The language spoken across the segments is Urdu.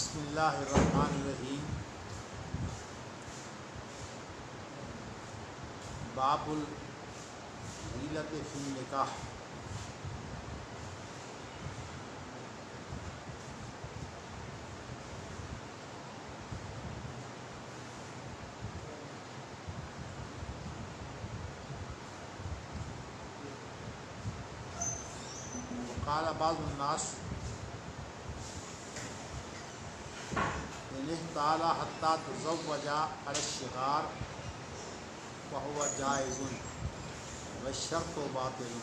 بسم اللہ الرحمن الرحیم۔ باب الحیلۃ فی النکاح۔ قال بعض الناس تعالی حتی تزوج علی الصغار فهو جائز والشرط باطل۔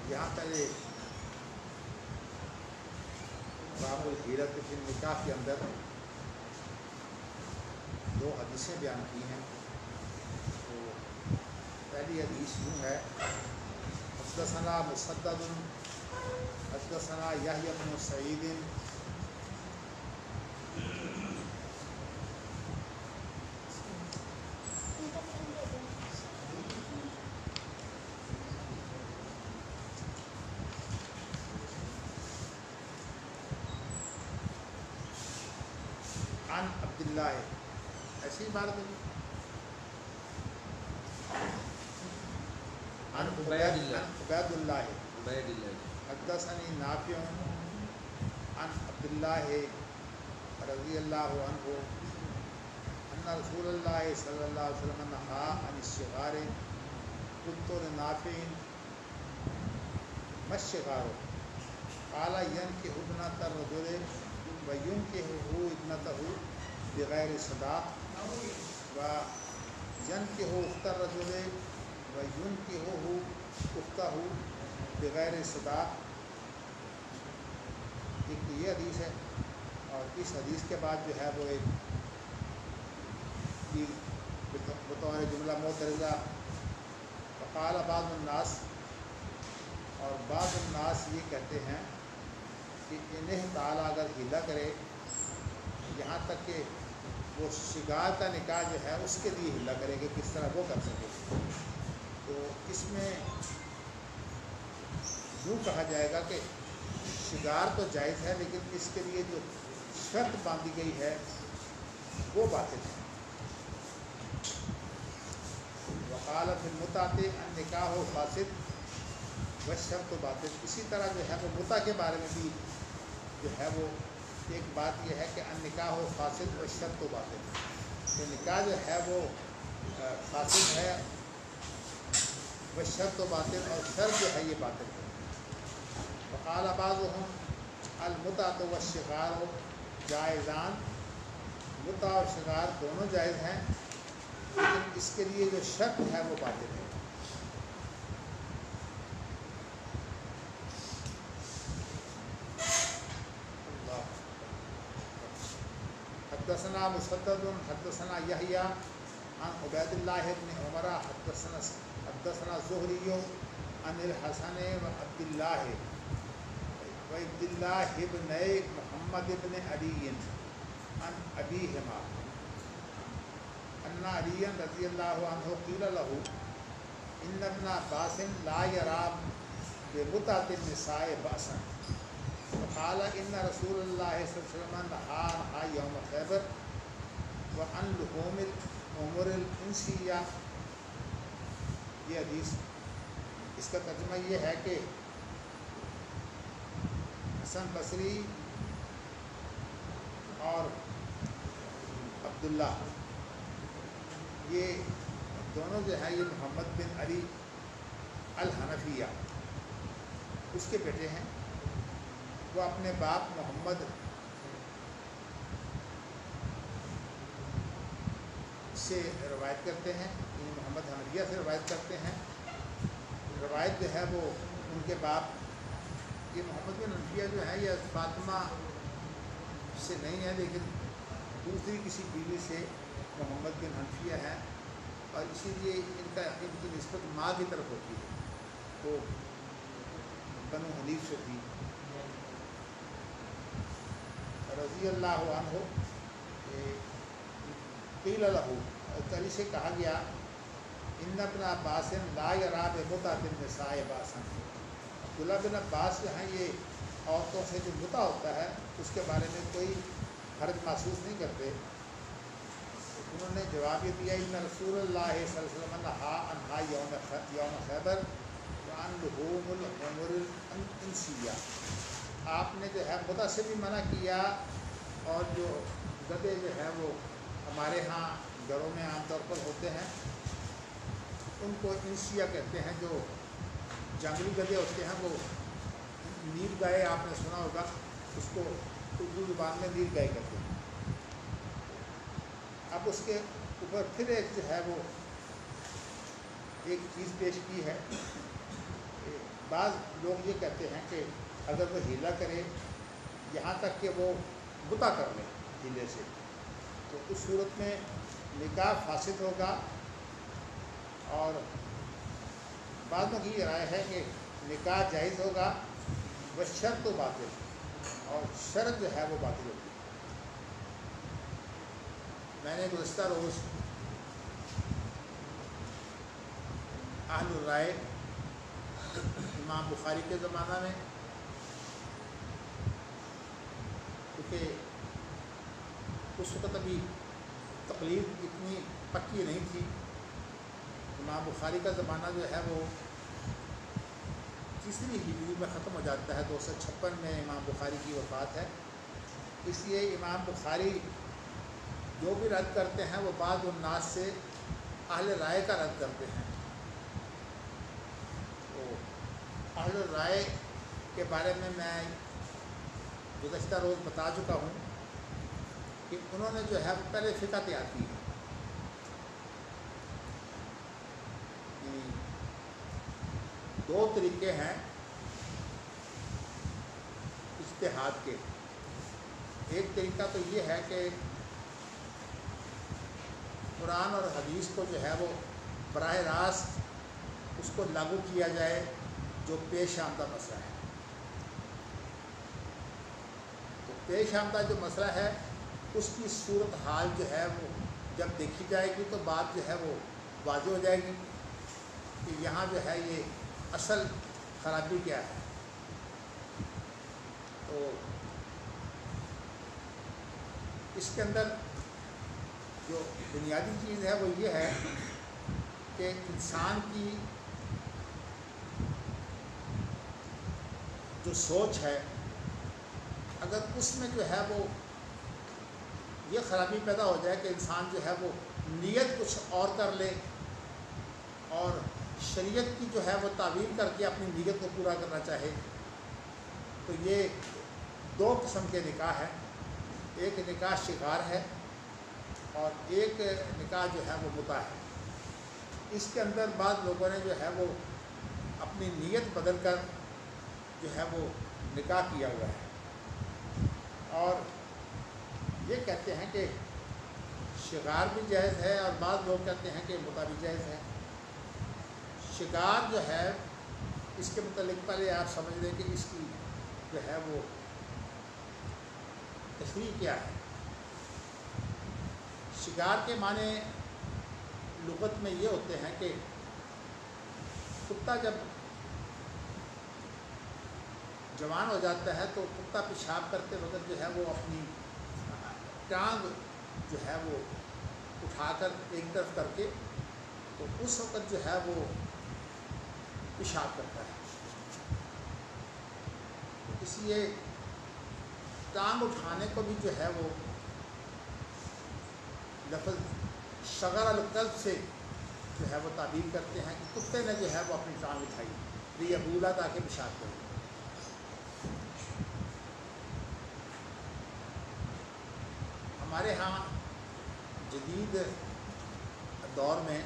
یہاں پہلے باب الحیلۃ فی النکاح کے اندر دو حدیثیں بیان کی ہیں۔ تو پہلی حدیث یوں ہے: حدثنا مسدد حدثنا یحییٰ بن سعید عن عبداللہ، ایسی بات ہے، عن عبید اللہ حدثنی نافع عن عبداللہ رضی اللہ عنہ ان رسول اللہ صلی اللہ علیہ وسلم نہا عن الصغار قلت لنافع ما الصغار قال ينكح ابنة الرجل وينكحه ابنته بغیر صداق وينكح اخت الرجل وينكحه اخته بغیر صداق۔ ایک تو یہ حدیث ہے، اور اس حدیث کے بعد جو ہے وہ ایک بطور جملہ معترضہ وقال بعض الناس، اور بعض الناس یہ کہتے ہیں کہ انہیں تعالیٰ اگر ہیلا کرے یہاں تک کہ وہ شگار کا نکاح جو ہے اس کے لیے ہیلا کرے کہ کس طرح وہ کر سکے، تو اس میں یوں کہا جائے گا کہ شگار تو جائز ہے لیکن اس کے لیے جو شرط باندھی گئی ہے وہ باطل ہے۔ وقال فی المتعۃ النکاح فاسد والشرط باطل۔ اسی طرح جو ہے وہ متع کے بارے میں بھی جو ہے وہ ایک بات یہ ہے کہ النکاح فاسد والشرط باطل، کہ نکاح جو ہے وہ فاسد ہے والشرط باطل، اور شرط جو ہے یہ باطل ہے۔ وقال بعضهم المتعۃ والصغار جائزان، متع اور صغار دونوں جائز ہیں لیکن اس کے لیے جو شرط ہے وہ باطل ہے۔ حدثنا مسدد حدثنا یحییٰ عن عبید اللہ بن عمر حدثنا زہری عن الحسن وعبد اللہ بن محمد بن علی عن ابیہما ان علی رضی اللہ عنہ قیل له ان ابن عباس لا یری بمتعۃ النساء بأسا قال ان رسول اللہ صلی اللہ علیہ وسلم نہا یوم خیبر وعن لحوم الامور الانسیہ۔ یہ حدیث، اس کا ترجمہ یہ ہے کہ حسن بصری اور عبداللہ یہ دونوں جو ہیں یہ محمد بن علی الحنفیہ اس کے بیٹے ہیں۔ وہ اپنے باپ محمد سے روایت کرتے ہیں، یعنی محمد حنفیہ سے روایت کرتے ہیں۔ روایت جو ہے وہ ان کے باپ، یہ محمد بن حنفیہ جو ہیں یہ فاطمہ سے نہیں ہے، لیکن دوسری کسی بیوی سے محمد بن حنفیہ ہیں، اور اسی لیے ان کی نسبت ماں کی طرف ہوتی ہے، وہ بنو حنیف سے تھی رضی اللہ عنہ۔ قیل له، علی سے کہا گیا ان ابن عباس لا یرا بمتعۃ النساء باسا، عبداللہ بن عباس جو ہیں یہ عورتوں سے جو متع ہوتا ہے اس کے بارے میں کوئی حرج محسوس نہیں کرتے۔ انہوں نے جواب یہ دیا ان رسول اللہ صلی اللہ علیہ وسلم نہا عنہا یوم خیبر وعن لحوم الحمر الانسیہ، آپ نے جو ہے متع سے بھی منع کیا، اور جو گدھے جو ہے وہ ہمارے ہاں گھروں میں عام طور پر ہوتے ہیں ان کو انسیہ کہتے ہیں، جو جنگلی گدھے ہوتے ہیں وہ نیل گائے آپ نے سنا ہوگا، اس کو اردو زبان میں نیل گائے کہتے ہیں۔ اب اس کے اوپر پھر ایک جو ہے وہ ایک چیز پیش کی ہے، بعض لوگ یہ کہتے ہیں کہ اگر وہ ہیلا کرے یہاں تک کہ وہ متع کر لے ہیلے سے، تو اس صورت میں نکاح فاسد ہوگا، اور بعضوں کی یہ رائے ہے کہ نکاح جائز ہوگا، بشرط و باطل، اور شرط جو ہے وہ باطل ہوگی۔ میں نے گزشتہ روز اہل الرائے امام بخاری کے زمانہ میں، کیونکہ اس وقت ابھی تقلید اتنی پکی نہیں تھی، امام بخاری کا زمانہ جو ہے وہ تیسری ہجری میں ختم ہو جاتا ہے، 256 میں امام بخاری کی وفات ہے، اس لیے امام بخاری جو بھی رد کرتے ہیں وہ بعض الناس سے اہل رائے کا رد کرتے ہیں۔ تو اہل رائے کے بارے میں گزشتہ روز بتا چکا ہوں کہ انہوں نے جو ہے پہلے فقہ تیار کی ہے، دو طریقے ہیں اجتہاد کے۔ ایک طریقہ تو یہ ہے کہ قرآن اور حدیث کو جو ہے وہ براہ راست اس کو لاگو کیا جائے جو پیش آمدہ مسئلہ ہے۔ تو پیش آمدہ جو مسئلہ ہے اس کی صورت حال جو ہے وہ جب دیکھی جائے گی تو بات جو ہے وہ واضح ہو جائے گی کہ یہاں جو ہے یہ اصل خرابی کیا ہے۔ تو اس کے اندر جو بنیادی چیز ہے وہ یہ ہے کہ انسان کی جو سوچ ہے اگر اس میں جو ہے وہ یہ خرابی پیدا ہو جائے کہ انسان جو ہے وہ نیت کچھ اور کر لے اور شریعت کی جو ہے وہ تعویل کر کے اپنی نیت کو پورا کرنا چاہے، تو یہ دو قسم کے نکاح ہیں، ایک نکاح شکار ہے اور ایک نکاح جو ہے وہ متع ہے۔ اس کے اندر بعض لوگوں نے جو ہے وہ اپنی نیت بدل کر جو ہے وہ نکاح کیا ہوا ہے، اور یہ کہتے ہیں کہ شکار بھی جائز ہے، اور بعض لوگ کہتے ہیں کہ متع بھی جائز ہے۔ شکار جو ہے اس کے متعلق پہلے آپ سمجھ لیں کہ اس کی جو ہے وہ تشریح کیا ہے۔ شکار کے معنی لغت میں یہ ہوتے ہیں کہ کتا جب جوان ہو جاتا ہے تو کتا پیشاب کرتے وقت جو ہے وہ اپنی ٹانگ جو ہے وہ اٹھا کر ایک طرف کر کے تو اس وقت جو ہے وہ پیشاب کرتا ہے، اس لیے ٹانگ اٹھانے کو بھی جو ہے وہ لفظ شغر القلب سے جو ہے وہ تعبیر کرتے ہیں کہ کتے نے جو ہے وہ اپنی ٹانگ اٹھائی یہ بولا تاکہ پیشاب کرے۔ ہمارے ہاں جدید دور میں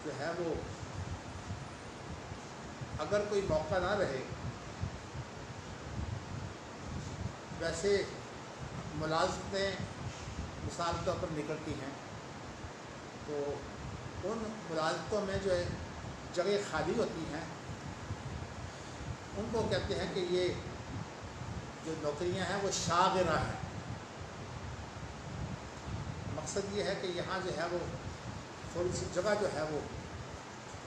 جو ہے وہ اگر کوئی موقع نہ رہے، ویسے ملازمتیں مثال کے طور پر نکلتی ہیں تو ان ملازمتوں میں جو ہے جگہ خالی ہوتی ہیں ان کو کہتے ہیں کہ یہ جو نوکریاں ہیں وہ شاغرہ ہیں. مقصد یہ ہے کہ یہاں جو ہے وہ تھوڑی سی جگہ جو ہے وہ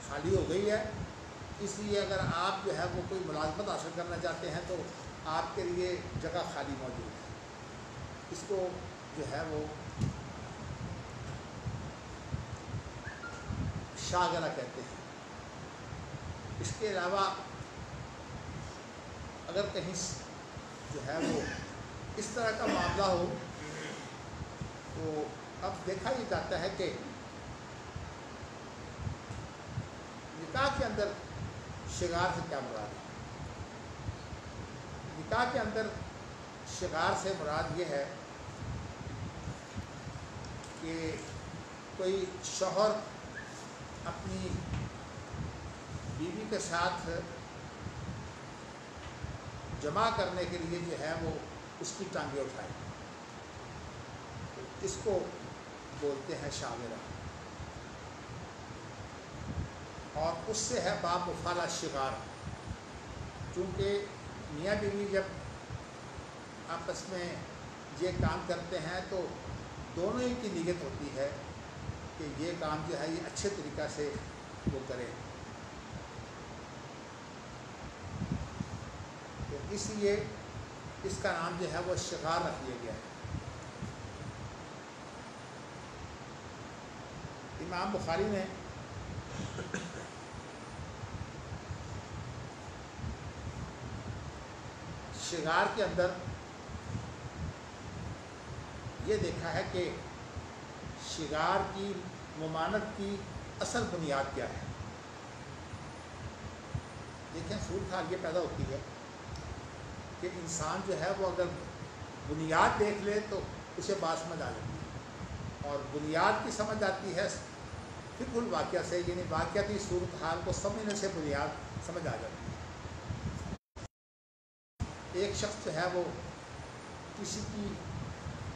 خالی ہو گئی ہے، اس لیے اگر آپ جو ہے وہ کوئی ملازمت حاصل کرنا چاہتے ہیں تو آپ کے لیے جگہ خالی موجود ہے. اس کو جو ہے وہ شاغرہ کہتے ہیں. اس کے علاوہ اگر کہیں جو ہے وہ اس طرح کا معاملہ ہو تو اب دیکھا یہ جاتا ہے کہ نکاح کے اندر شغار سے کیا مراد ہے. نکاح کے اندر شغار سے مراد یہ ہے کہ کوئی شوہر اپنی بیوی کے ساتھ جمع کرنے کے لیے جو ہے وہ اس کی ٹانگیں اٹھائے، تو اس کو بولتے ہیں شاغرہ. اور اس سے ہے باب مفعلہ شغار. چونکہ میاں بیوی جب آپس میں یہ کام کرتے ہیں تو دونوں ہی کی نیت ہوتی ہے کہ یہ کام جو ہے یہ اچھے طریقہ سے وہ کریں. تو اس لیے اس کا نام جو ہے وہ شغار رکھ دیا گیا ہے. امام بخاری نے شغار کے اندر یہ دیکھا ہے کہ شغار کی ممانعت کی اصل بنیاد کیا ہے. دیکھیں صورتحال یہ پیدا ہوتی ہے کہ انسان جو ہے وہ اگر بنیاد دیکھ لے تو اسے بات سمجھ آ جاتی ہے، اور بنیاد کی سمجھ آتی ہے فقہ الواقعہ سے، یعنی واقعاتی صورتحال کو سمجھنے سے بنیاد سمجھ آ جاتی ہے. ایک شخص جو ہے وہ کسی کی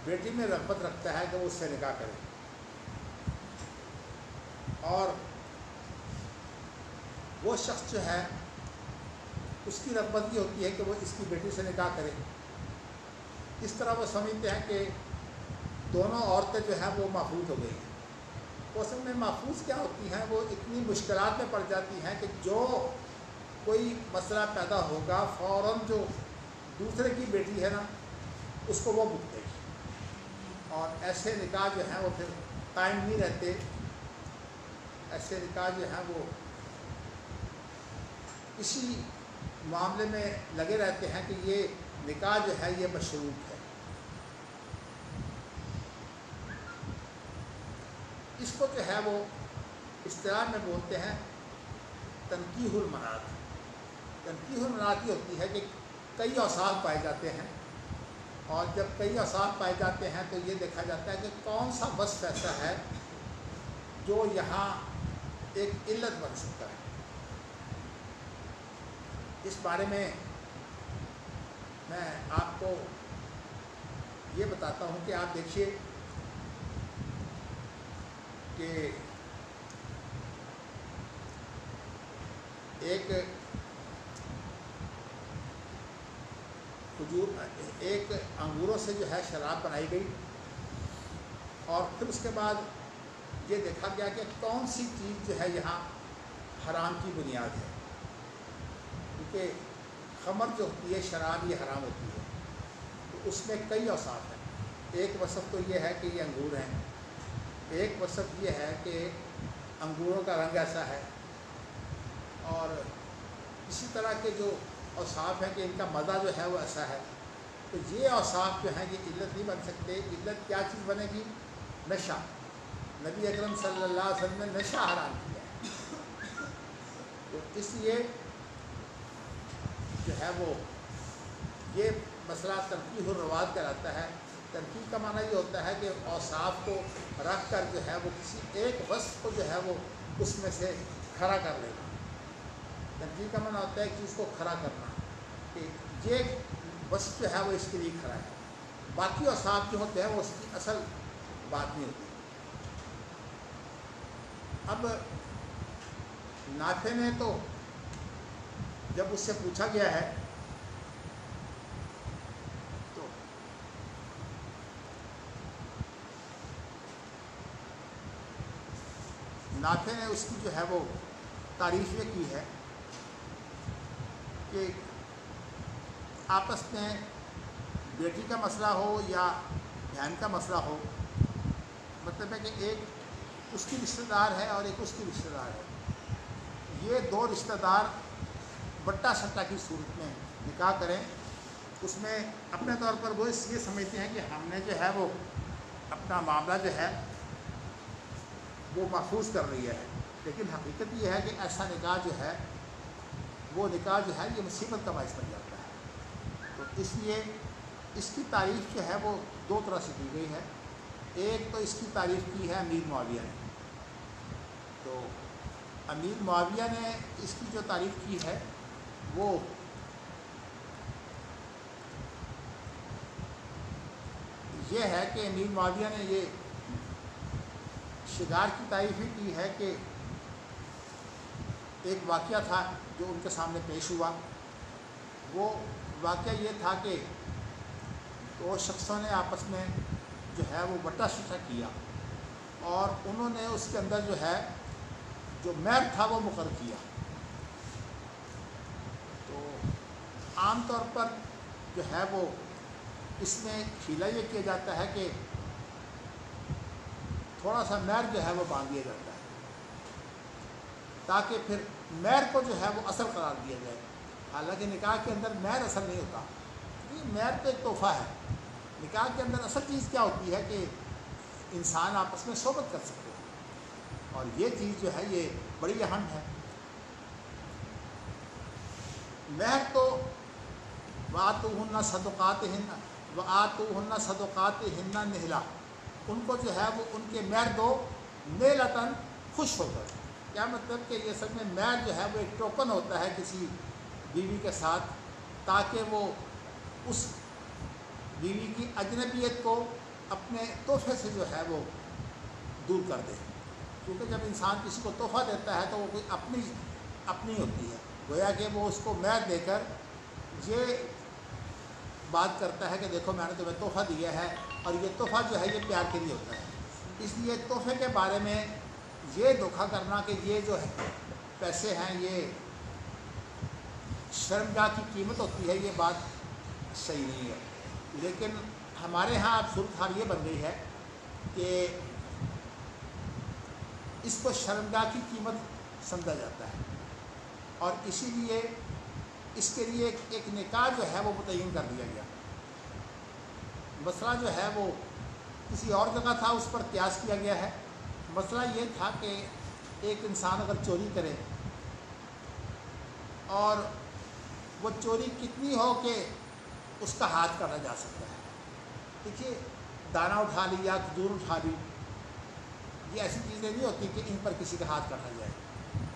بیٹی میں رغبت رکھتا ہے کہ وہ اس سے نکاح کرے، اور وہ شخص جو ہے اس کی رغبت یہ ہوتی ہے کہ وہ اس کی بیٹی سے نکاح کرے. اس طرح وہ سمجھتے ہیں کہ دونوں عورتیں جو ہیں وہ محفوظ ہو گئی ہیں. وہ اصل میں محفوظ کیا ہوتی ہیں، وہ اتنی مشکلات میں پڑ جاتی ہیں کہ جو کوئی مسئلہ پیدا ہوگا فوراً جو دوسرے کی بیٹی ہے نا اس کو وہ بک دے گی، اور ایسے نکاح جو ہیں وہ پھر قائم نہیں رہتے. ایسے نکاح جو ہیں وہ اسی معاملے میں لگے رہتے ہیں کہ یہ نکاح جو ہے یہ مشروط ہے. اس کو جو ہے وہ اصطلاح میں بولتے ہیں تنکیح المنات. تنکیح المنات یہ ہوتی ہے کہ کئی اوصاف پائے جاتے ہیں، اور جب کئی اوصاف پائے جاتے ہیں تو یہ دیکھا جاتا ہے کہ کون سا وصف ایسا ہے جو یہاں ایک علت بن سکتا ہے. اس بارے میں آپ کو یہ بتاتا ہوں کہ آپ دیکھیے کہ ایک انگوروں سے جو ہے شراب بنائی گئی، اور پھر اس کے بعد یہ دیکھا گیا کہ کون سی چیز جو ہے یہاں حرام کی بنیاد ہے. کیونکہ خمر جو ہوتی ہے شراب یہ حرام ہوتی ہے، تو اس میں کئی اوصاف ہیں. ایک وصف تو یہ ہے کہ یہ انگور ہیں، ایک وصف یہ ہے کہ انگوروں کا رنگ ایسا ہے، اور اسی طرح کے جو اوصاف ہیں کہ ان کا مزہ جو ہے وہ ایسا ہے. تو یہ اوصاف جو ہیں یہ علت نہیں بن سکتے. علت کیا چیز بنے گی؟ نشہ. نبی اکرم صلی اللہ علیہ وسلم نے نشہ حرام کیا ہے. تو اس لیے جو ہے وہ یہ مسئلہ تنقیح الرواد کہلاتا ہے. تنقیح کا معنی یہ ہوتا ہے کہ اوصاف کو رکھ کر جو ہے وہ کسی ایک وصف کو جو ہے وہ اس میں سے کھڑا کر لینا. تنقیح کا معنی ہوتا ہے کہ اس کو کھڑا کرنا، کہ یہ وصف جو ہے وہ اس کے لیے کھڑا ہے، باقی اوصاف جو ہوتے ہیں وہ اس کی اصل بات نہیں ہوتی۔ اب نافع نے تو جب اس سے پوچھا گیا ہے تو نافع نے اس کی جو ہے وہ تعریف یہ کی ہے کہ آپس میں بیٹی کا مسئلہ ہو یا بہن کا مسئلہ ہو، مطلب ہے کہ ایک اس کی رشتہ دار ہے اور ایک اس کی رشتہ دار ہے، یہ دو رشتہ دار بٹا سٹا کی صورت میں نکاح کریں، اس میں اپنے طور پر وہ یہ سمجھتے ہیں کہ ہم نے جو ہے وہ اپنا معاملہ جو ہے وہ محفوظ کر لیا ہے، لیکن حقیقت یہ ہے کہ ایسا نکاح جو ہے وہ نکاح جو ہے یہ مصیبت کا باعث بن جاتا ہے۔ تو اس لیے اس کی تعریف جو ہے وہ دو طرح سے کی گئی ہے۔ ایک تو اس کی تعریف کی ہے امیر معاویہ نے، تو امیر معاویہ نے اس کی جو تعریف کی ہے وہ یہ ہے کہ امیر معاویہ نے یہ شگار کی تعریف ہی کی ہے کہ ایک واقعہ تھا جو ان کے سامنے پیش ہوا۔ وہ واقعہ یہ تھا کہ دو شخصوں نے آپس میں جو ہے وہ بٹا شٹا کیا اور انہوں نے اس کے اندر جو ہے جو مہر تھا وہ مقرر کیا۔ تو عام طور پر جو ہے وہ اس میں کھیلا یہ کیا جاتا ہے کہ تھوڑا سا مہر جو ہے وہ باندھ دیا جاتا ہے تاکہ پھر مہر کو جو ہے وہ اصل قرار دیا جائے، حالانکہ نکاح کے اندر مہر اصل نہیں ہوتا، یہ مہر تو ایک تحفہ ہے۔ نکاح کے اندر اصل چیز کیا ہوتی ہے کہ انسان آپس میں صحبت کر سکتے ہیں، اور یہ چیز جو ہے یہ بڑی اہم ہے۔ مہر تو وآتوہن صدقاتہن نہلا، ان کو جو ہے وہ ان کے مہر دو نیلتاً خوش ہو کر۔ کیا مطلب کہ یہ سب میں مہر جو ہے وہ ایک ٹوکن ہوتا ہے کسی بیوی کے ساتھ، تاکہ وہ اس بیوی کی اجنبیت کو اپنے تحفے سے جو ہے وہ دور کر دے، کیونکہ جب انسان کسی کو تحفہ دیتا ہے تو وہ کوئی اپنی ہوتی ہے، گویا کہ وہ اس کو مہر دے کر یہ بات کرتا ہے کہ دیکھو میں نے تمہیں تحفہ دیا ہے، اور یہ تحفہ جو ہے یہ پیار کے لیے ہوتا ہے۔ اس لیے تحفے کے بارے میں یہ دھوکہ کرنا کہ یہ جو ہے پیسے ہیں یہ شرمگاہ کی قیمت ہوتی ہے، یہ بات صحیح نہیں ہے۔ لیکن ہمارے ہاں اب صورتحال یہ بن گئی ہے کہ اس کو شرمگاہ کی قیمت سمجھا جاتا ہے، اور اسی لیے اس کے لیے ایک نکاح جو ہے وہ متعین کر دیا گیا۔ مسئلہ جو ہے وہ کسی اور جگہ تھا، اس پر قیاس کیا گیا ہے۔ مسئلہ یہ تھا کہ ایک انسان اگر چوری کرے اور وہ چوری کتنی ہو کہ اس کا ہاتھ کاٹا جا سکتا ہے۔ دیکھیے دانہ اٹھا لی یا کھجور اٹھا لی، یہ ایسی چیزیں نہیں ہوتی کہ ان پر کسی کا ہاتھ کاٹا جائے۔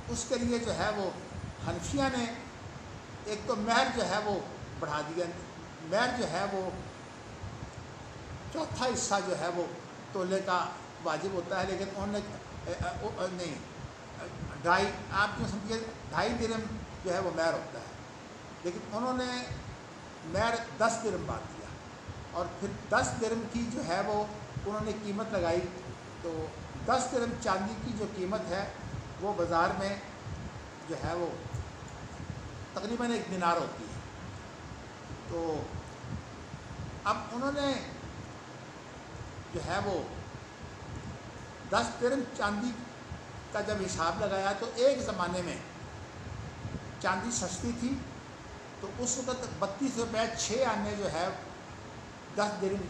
اس کے لیے جو ہے وہ حنفیہ نے ایک تو مہر جو ہے وہ بڑھا دیا، مہر جو ہے وہ چوتھا حصہ جو ہے وہ تولے کا واجب ہوتا ہے، لیکن انہوں نے نہیں ڈھائی، آپ جو سمجھیے 2.5 درہم جو ہے وہ مہر ہوتا ہے، لیکن انہوں نے مہر 10 درہم بات دیا، اور پھر 10 درہم کی جو ہے وہ انہوں نے قیمت لگائی۔ تو 10 درہم چاندی کی جو قیمت ہے وہ بازار میں جو ہے وہ تقریباً 1 دینار ہوتی ہے۔ تو اب انہوں نے جو ہے وہ 10 درہم چاندی کا جب حساب لگایا تو ایک زمانے میں چاندی سستی تھی، تو اس وقت 32 روپے 6 آنے جو ہے 10 درہم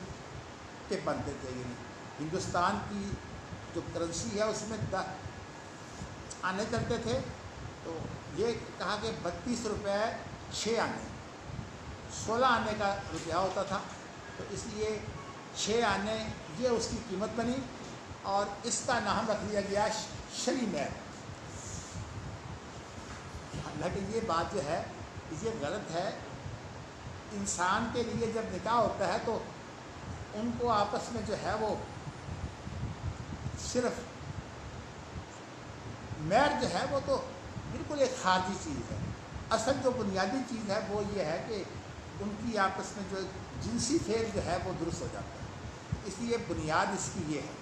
کے بنتے تھے۔ یعنی ہندوستان کی جو کرنسی ہے اس میں 10 آنے چلتے تھے، تو یہ کہا کہ 32 روپے 6 آنے، 16 آنے کا روپیہ ہوتا تھا، تو اس لیے 6 آنے یہ اس کی قیمت بنی، اور اس کا نام رکھ دیا گیا شرعی مہر۔ لیکن یہ بات جو ہے یہ غلط ہے انسان کے لیے جب نکاح ہوتا ہے تو ان کو آپس میں جو ہے وہ صرف مہر جو ہے وہ تو بالکل ایک خارجی چیز ہے. اصل جو بنیادی چیز ہے وہ یہ ہے کہ ان کی آپس میں جو جنسی فعل جو ہے وہ درست ہو جاتا ہے. اس لیے بنیاد اس کی یہ ہے.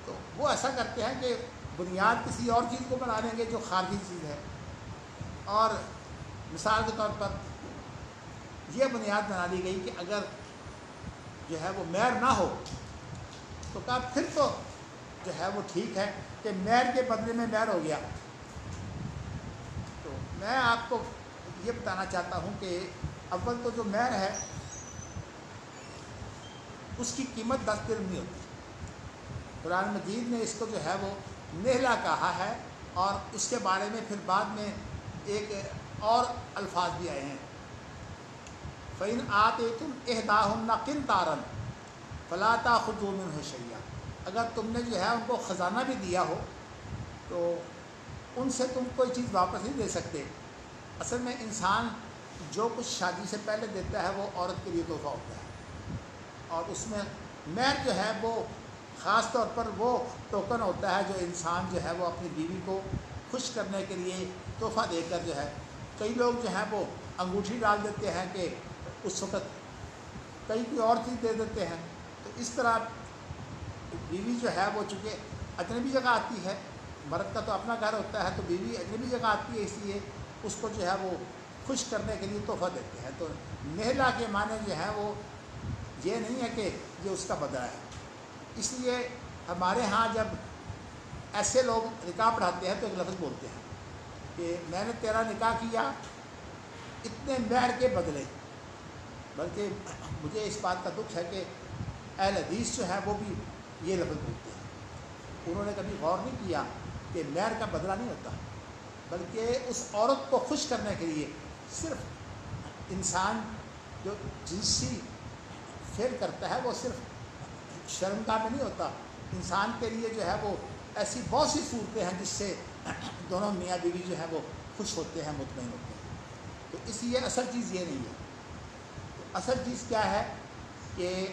تو وہ ایسا کرتے ہیں کہ بنیاد کسی اور چیز کو بنا لیں گے جو خارجی چیز ہے, اور مثال کے طور پر یہ بنیاد بنا دی گئی کہ اگر جو ہے وہ مہر نہ ہو تو کہا پھر تو جو ہے وہ ٹھیک ہے کہ مہر کے بدلے میں مہر ہو گیا. تو میں آپ کو یہ بتانا چاہتا ہوں کہ اول تو جو مہر ہے اس کی قیمت 10 درہم نہیں ہوتی. قرآن مجید نے اس کو جو ہے وہ نہلا کہا ہے, اور اس کے بارے میں پھر بعد میں ایک اور الفاظ بھی آئے ہیں. فَإِنْ آتَيْتُمْ إِحْدَاهُنَّ قِنْطَارًا فَلَا تَأْخُذُوا مِنْهُ شَيْئًا. اگر تم نے جو ہے ان کو خزانہ بھی دیا ہو تو ان سے تم کوئی چیز واپس نہیں دے سکتے. اصل میں انسان جو کچھ شادی سے پہلے دیتا ہے وہ عورت کے لیے تحفہ ہوتا ہے, اور اس میں مہر جو ہے وہ خاص طور پر وہ ٹوکن ہوتا ہے جو انسان جو ہے وہ اپنی بیوی کو خوش کرنے کے لیے تحفہ دے کر جو ہے, کئی لوگ جو ہیں وہ انگوٹھی ڈال دیتے ہیں کہ اس وقت کئی کوئی اور چیز دے دیتے ہیں. تو اس طرح بیوی جو ہے وہ چونکہ اجنبی جگہ آتی ہے, مرد کا تو اپنا گھر ہوتا ہے, تو بیوی اجنبی جگہ آتی ہے, اس لیے اس کو جو ہے وہ خوش کرنے کے لیے تحفہ دیتے ہیں. تو نہلا کے معنی جو ہے وہ یہ نہیں ہے کہ یہ اس کا بدلہ ہے. اس لیے ہمارے ہاں جب ایسے لوگ نکاح پڑھاتے ہیں تو ایک لفظ بولتے ہیں کہ میں نے تیرا نکاح کیا اتنے مہر کے بدلے. بلکہ مجھے اس بات کا دکھ ہے کہ اہل حدیث جو ہے وہ بھی یہ لفظ بولتے ہیں. انہوں نے کبھی غور نہیں کیا کہ مہر کا بدلہ نہیں ہوتا, بلکہ اس عورت کو خوش کرنے کے لیے صرف انسان جو جنسی فعل کرتا ہے وہ صرف شرمگاہ میں نہیں ہوتا. انسان کے لیے جو ہے وہ ایسی بہت سی صورتیں ہیں جس سے دونوں میاں بیوی جو ہے وہ خوش ہوتے ہیں, مطمئن ہوتے ہیں. تو اس لیے اصل چیز یہ نہیں ہے. تو اصل چیز کیا ہے کہ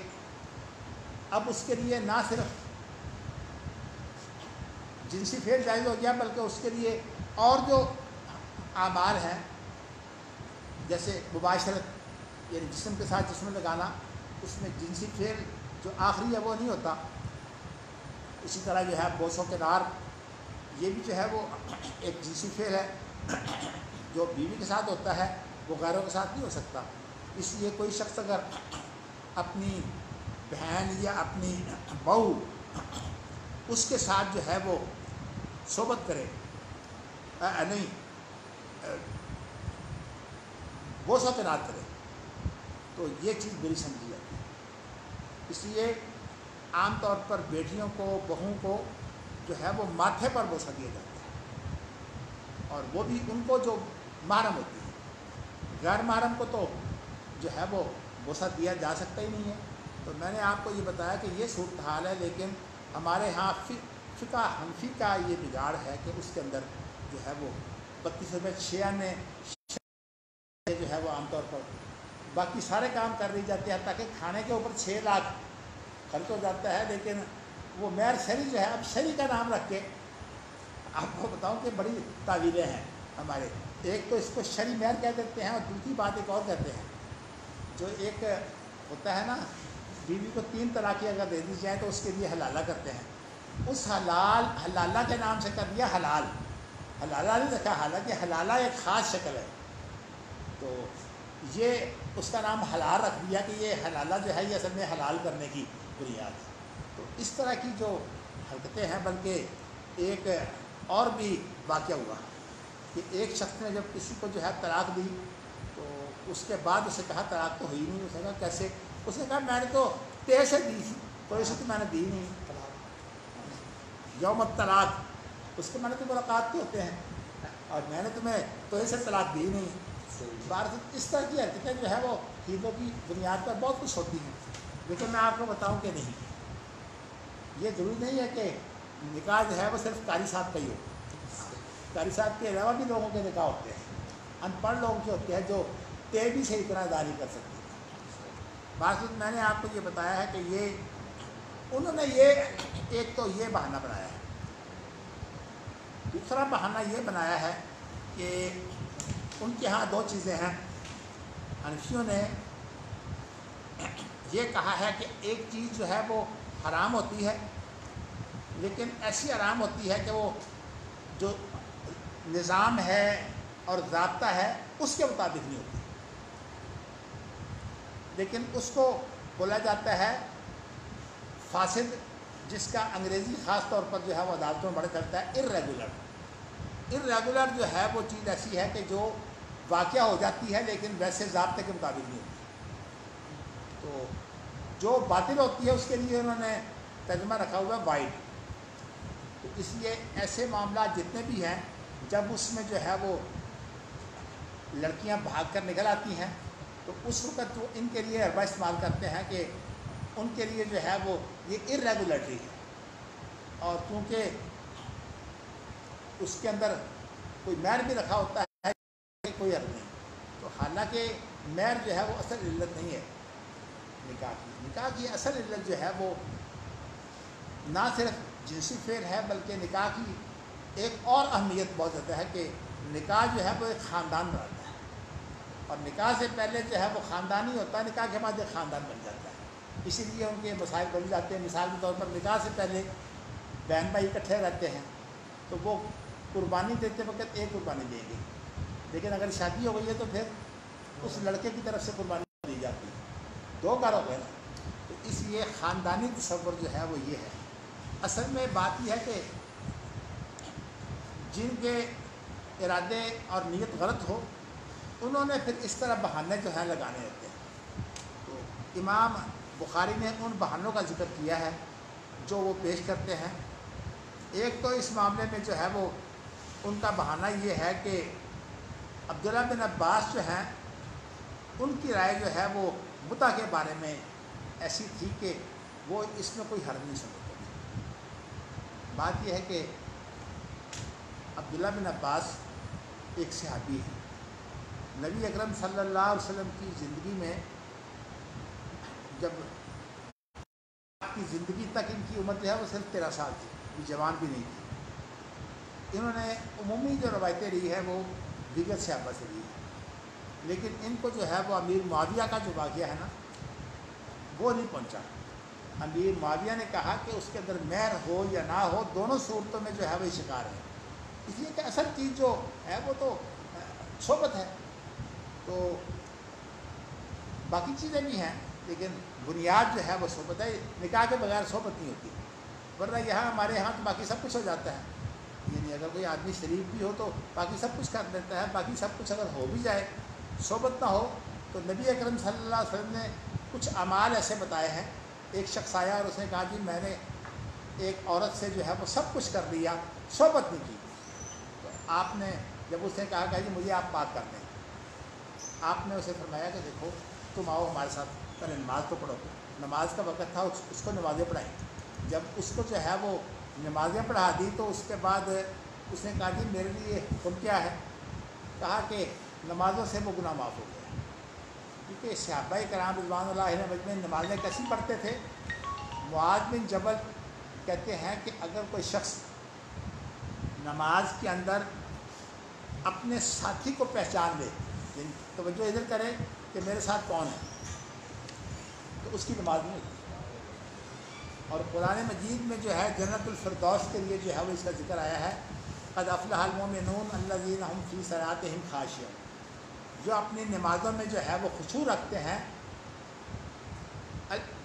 اب اس کے لیے نہ صرف جنسی فعل جائز ہو گیا بلکہ اس کے لیے اور جو اعمال ہیں جیسے مباشرت یعنی جسم کے ساتھ جسم لگانا, اس میں جنسی فعل جو آخری ہے وہ نہیں ہوتا. اسی طرح جو ہے بوسوں کے نار, یہ بھی جو ہے وہ ایک جنسی فعل ہے جو بیوی کے ساتھ ہوتا ہے, وہ غیروں کے ساتھ نہیں ہو سکتا. اس لیے کوئی شخص اگر اپنی بہن یا اپنی بہو اس کے ساتھ جو ہے وہ صحبت کرے, نہیں بوسوں کے نار کرے, تو یہ چیز بری سمجھی جاتی ہے. اس لیے عام طور پر بیٹیوں کو, بہوؤں کو جو ہے وہ ماتھے پر بوسہ دیا جاتا ہے, اور وہ بھی ان کو جو محرم ہوتی ہے. غیر محرم کو تو جو ہے وہ بوسہ دیا جا سکتا ہی نہیں ہے. تو میں نے آپ کو یہ بتایا کہ یہ صورتحال ہے, لیکن ہمارے ہاں فقہ حنفی کا یہ بگاڑ ہے کہ اس کے اندر جو ہے وہ 32 میں جو ہے وہ عام طور پر باقی سارے کام کر دی جاتے ہیں, تاکہ کھانے کے اوپر 6 لاکھ خرچ ہو جاتا ہے. لیکن وہ مہر شری جو ہے, اب شری کا نام رکھ کے آپ کو بتاؤں کہ بڑی تعویلیں ہیں ہمارے. ایک تو اس کو شری مہر کہہ دیتے ہیں, اور دوسری بات ایک اور کہتے ہیں, جو ایک ہوتا ہے نا بیوی کو 3 طلاقیں اگر دے دی جائیں تو اس کے لیے حلالہ کرتے ہیں. اس حلالہ کے نام سے کر دیا حلال, حلالہ نہیں رکھا, حالانکہ حلالہ ایک خاص شکل ہے. تو یہ اس کا نام حلال رکھ دیا کہ یہ حلالہ جو ہے یہ اصل میں حلال کرنے کی بنیاد ہے. تو اس طرح کی جو حرکتیں ہیں. بلکہ ایک اور بھی واقعہ ہوا کہ ایک شخص نے جب کسی کو جو ہے طلاق دی تو اس کے بعد اسے کہا طلاق تو ہوئی نہیں. اس نے کہا کیسے؟ اس نے کہا میں نے تو تیرے سے دی تھی, تو اسے تو میں نے دی نہیں. یوم الطلاق, اس کے میں نے تو ملاقات کے ہوتے ہیں, اور میں نے تمہیں تو اسے طلاق دی نہیں. بھارت اس طرح کی حرکتیں جو ہے وہ عقیدوں کی بنیاد پر بہت کچھ ہوتی ہیں. لیکن میں آپ کو بتاؤں کہ نہیں, یہ ضروری نہیں ہے کہ نکاح جو ہے وہ صرف قاری صاحب کا ہی ہو. قاری صاحب کے علاوہ بھی لوگوں کے نکاح ہوتے ہیں, ان پڑھ لوگوں کے ہوتے ہیں جو تیزی سے اتنا ادا نہیں کر سکتی تھی۔ بات میں نے آپ کو یہ بتایا ہے کہ یہ انہوں نے یہ ایک تو یہ بہانہ بنایا ہے، دوسرا بہانہ یہ بنایا ہے کہ ان کے ہاں دو چیزیں ہیں۔ حنفیوں نے یہ کہا ہے کہ ایک چیز جو ہے وہ حرام ہوتی ہے، لیکن ایسی حرام ہوتی ہے کہ وہ جو نظام ہے اور ضابطہ ہے اس کے مطابق نہیں ہوتی، لیکن اس کو بولا جاتا ہے فاسد، جس کا انگریزی خاص طور پر جو ہے وہ عدالتوں میں بڑھ کرتا ہے ارریگولر جو ہے وہ چیز ایسی ہے کہ جو واقعہ ہو جاتی ہے لیکن ویسے ضابطے کے مطابق نہیں ہوتی۔ تو جو باطل ہوتی ہے اس کے لیے انہوں نے ترجمہ رکھا ہوا ہے وائڈ۔ تو اس لیے ایسے معاملات جتنے بھی ہیں، جب اس میں جو ہے وہ لڑکیاں بھاگ کر نکل آتی ہیں تو اس وقت وہ ان کے لیے حربہ استعمال کرتے ہیں کہ ان کے لیے جو ہے وہ یہ ارریگولرٹی ہے، اور کیونکہ اس کے اندر کوئی مہر بھی رکھا ہوتا ہے کوئی حد نہیں، تو حالانکہ مہر جو ہے وہ اصل علت نہیں ہے نکاح کی اصل علت جو ہے وہ نہ صرف جنسی فعل ہے، بلکہ نکاح کی ایک اور اہمیت بہت زیادہ ہے کہ نکاح جو ہے وہ ایک خاندان بناتا ہے، اور نکاح سے پہلے جو ہے وہ خاندانی ہوتا ہے، نکاح کے بعد ایک خاندان بن جاتا ہے۔ اسی لیے ان کے مسائل بن جاتے ہیں۔ مثال کے طور پر نکاح سے پہلے بہن بھائی اکٹھے رہتے ہیں تو وہ قربانی دیتے وقت ایک قربانی دیں گے، لیکن اگر شادی ہو گئی ہے تو پھر اس لڑکے کی طرف سے قربانی دی جاتی ہے، دو گھر ہو گئے نا۔ تو اس لیے خاندانی تصور جو ہے وہ یہ ہے۔ اصل میں بات یہ ہے کہ جن کے ارادے اور نیت غلط ہو انہوں نے پھر اس طرح بہانے جو ہیں لگانے ہوتے ہیں۔ تو امام بخاری نے ان بہانوں کا ذکر کیا ہے جو وہ پیش کرتے ہیں۔ ایک تو اس معاملے میں جو ہے وہ ان کا بہانہ یہ ہے کہ عبداللہ بن عباس جو ہیں ان کی رائے جو ہے وہ متع کے بارے میں ایسی تھی کہ وہ اس میں کوئی حرج نہیں سمجھتے۔ بات یہ ہے کہ عبداللہ بن عباس ایک صحابی ہے، نبی اکرم صلی اللہ علیہ وسلم کی زندگی میں جب آپ کی زندگی تک ان کی عمر جو ہے وہ صرف 13 سال تھی، یہ جوان بھی نہیں تھی۔ انہوں نے عمومی جو روایتیں رہی ہے وہ دیگر صحابہ سے رہی ہے، لیکن ان کو جو ہے وہ امیر معاویہ کا جو واقعہ ہے نا وہ نہیں پہنچا۔ امیر معاویہ نے کہا کہ اس کے اندر مہر ہو یا نہ ہو دونوں صورتوں میں جو ہے وہ شکار ہے، اس لیے کہ اصل چیز جو ہے وہ تو صحبت ہے۔ تو باقی چیزیں بھی ہیں لیکن بنیاد جو ہے وہ صحبت ہے، نکاح کے بغیر صحبت نہیں ہوتی، ورنہ یہاں ہمارے یہاں تو باقی سب کچھ ہو جاتا ہے۔ یعنی اگر کوئی آدمی شریف بھی ہو تو باقی سب کچھ کر دیتا ہے، باقی سب کچھ اگر ہو بھی جائے صحبت نہ ہو تو نبی اکرم صلی اللہ علیہ وسلم نے کچھ اعمال ایسے بتائے ہیں۔ ایک شخص آیا اور اس نے کہا جی میں نے ایک عورت سے جو ہے وہ سب کچھ کر لیا، صحبت نہیں کی۔ تو آپ نے جب اس نے کہا کہ جی مجھے آپ بات کر دیں، آپ نے اسے فرمایا کہ دیکھو تم آؤ ہمارے ساتھ، پہلے نماز تو پڑھو۔ نماز کا وقت تھا، اس کو نمازیں پڑھائیں۔ جب اس کو جو ہے وہ نمازیں پڑھا دی تو اس کے بعد اس نے کہا جی میرے لیے حکم کیا ہے؟ کہا کہ نمازوں سے وہ گناہ معاف ہو گیا، کیونکہ صحابہ کرام رضوان اللہ علیہم اجمعین نمازیں کیسی پڑھتے تھے۔ معاذ بن جبل کہتے ہیں کہ اگر کوئی شخص نماز کے اندر اپنے ساتھی کو پہچان لے، توجہ ادھر کرے کہ میرے ساتھ کون ہے، تو اس کی نماز نہیں ہوتی۔ اور قرآن مجید میں جو ہے جنت الفردوس کے لیے جو ہے وہ اس کا ذکر آیا ہے، قد افلح المؤمنون الذین هم فی صلاتهم خاشعون، جو اپنی نمازوں میں جو ہے وہ خشوع رکھتے ہیں،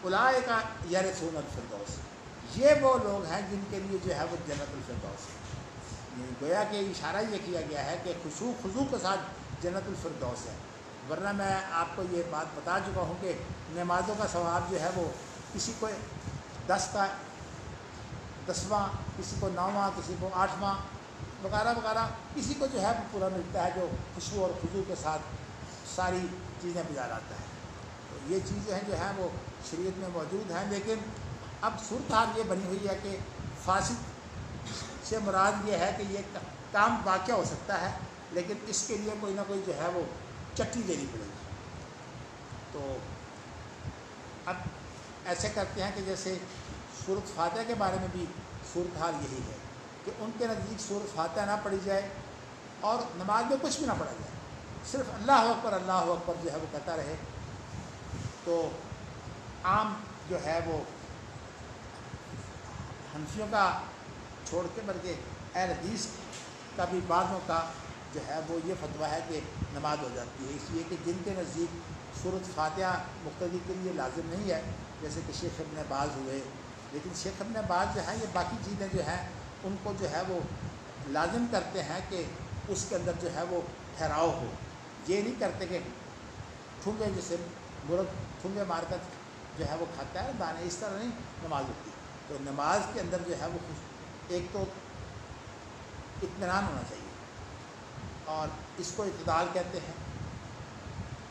اولئک یرثون الفردوس، یہ وہ لوگ ہیں جن کے لیے جو ہے وہ جنت الفردوس ہے۔ گویا کہ اشارہ یہ کیا گیا ہے کہ خشوع خضوع کے ساتھ جنت الفردوس ہے، ورنہ میں آپ کو یہ بات بتا چکا ہوں کہ نمازوں کا ثواب جو ہے وہ کسی کو 10 کا 10واں، کسی کو 9واں، کسی کو 8واں وغیرہ وغیرہ، کسی کو جو ہے وہ پورا ملتا ہے جو خشوع اور خضوع کے ساتھ ساری چیزیں بجا لاتا ہے۔ تو یہ چیزیں جو ہیں وہ شریعت میں موجود ہیں، لیکن اب صورتحال یہ بنی ہوئی ہے کہ فاسد سے مراد یہ ہے کہ یہ کام واقع ہو سکتا ہے، لیکن اس کے لیے کوئی نہ کوئی جو ہے وہ چٹنی دینی پڑے گی۔ تو اب ایسے کرتے ہیں کہ جیسے سورۃ فاتحہ کے بارے میں بھی صورتحال یہی ہے کہ ان کے نزدیک سورۃ فاتحہ نہ پڑھی جائے اور نماز میں کچھ بھی نہ پڑھا جائے، صرف اللہ اکبر جو ہے وہ کہتا رہے۔ تو عام جو ہے وہ حنفیوں کا چھوڑ کے بلکہ اہل حدیث کا بھی بعضوں کا جو ہے وہ یہ فتویٰ ہے کہ نماز ہو جاتی ہے، اس لیے کہ جن کے نزدیک سورۃ فاتحہ مقتدی کے لیے لازم نہیں ہے، جیسے کہ شیخ ابن باز ہوئے، لیکن شیخ ابن باز جو ہیں یہ باقی چیزیں جو ہیں ان کو جو ہے وہ لازم کرتے ہیں کہ اس کے اندر جو ہے وہ ٹھہراؤ ہو، یہ نہیں کرتے کہ ٹھونگے جیسے مرغ ٹھونگے مار کر جو ہے وہ کھاتا ہے دانے، اس طرح نہیں نماز ہوتی۔ تو نماز کے اندر جو ہے وہ ایک تو اطمینان ہونا چاہیے، اور اس کو اعتدال کہتے ہیں۔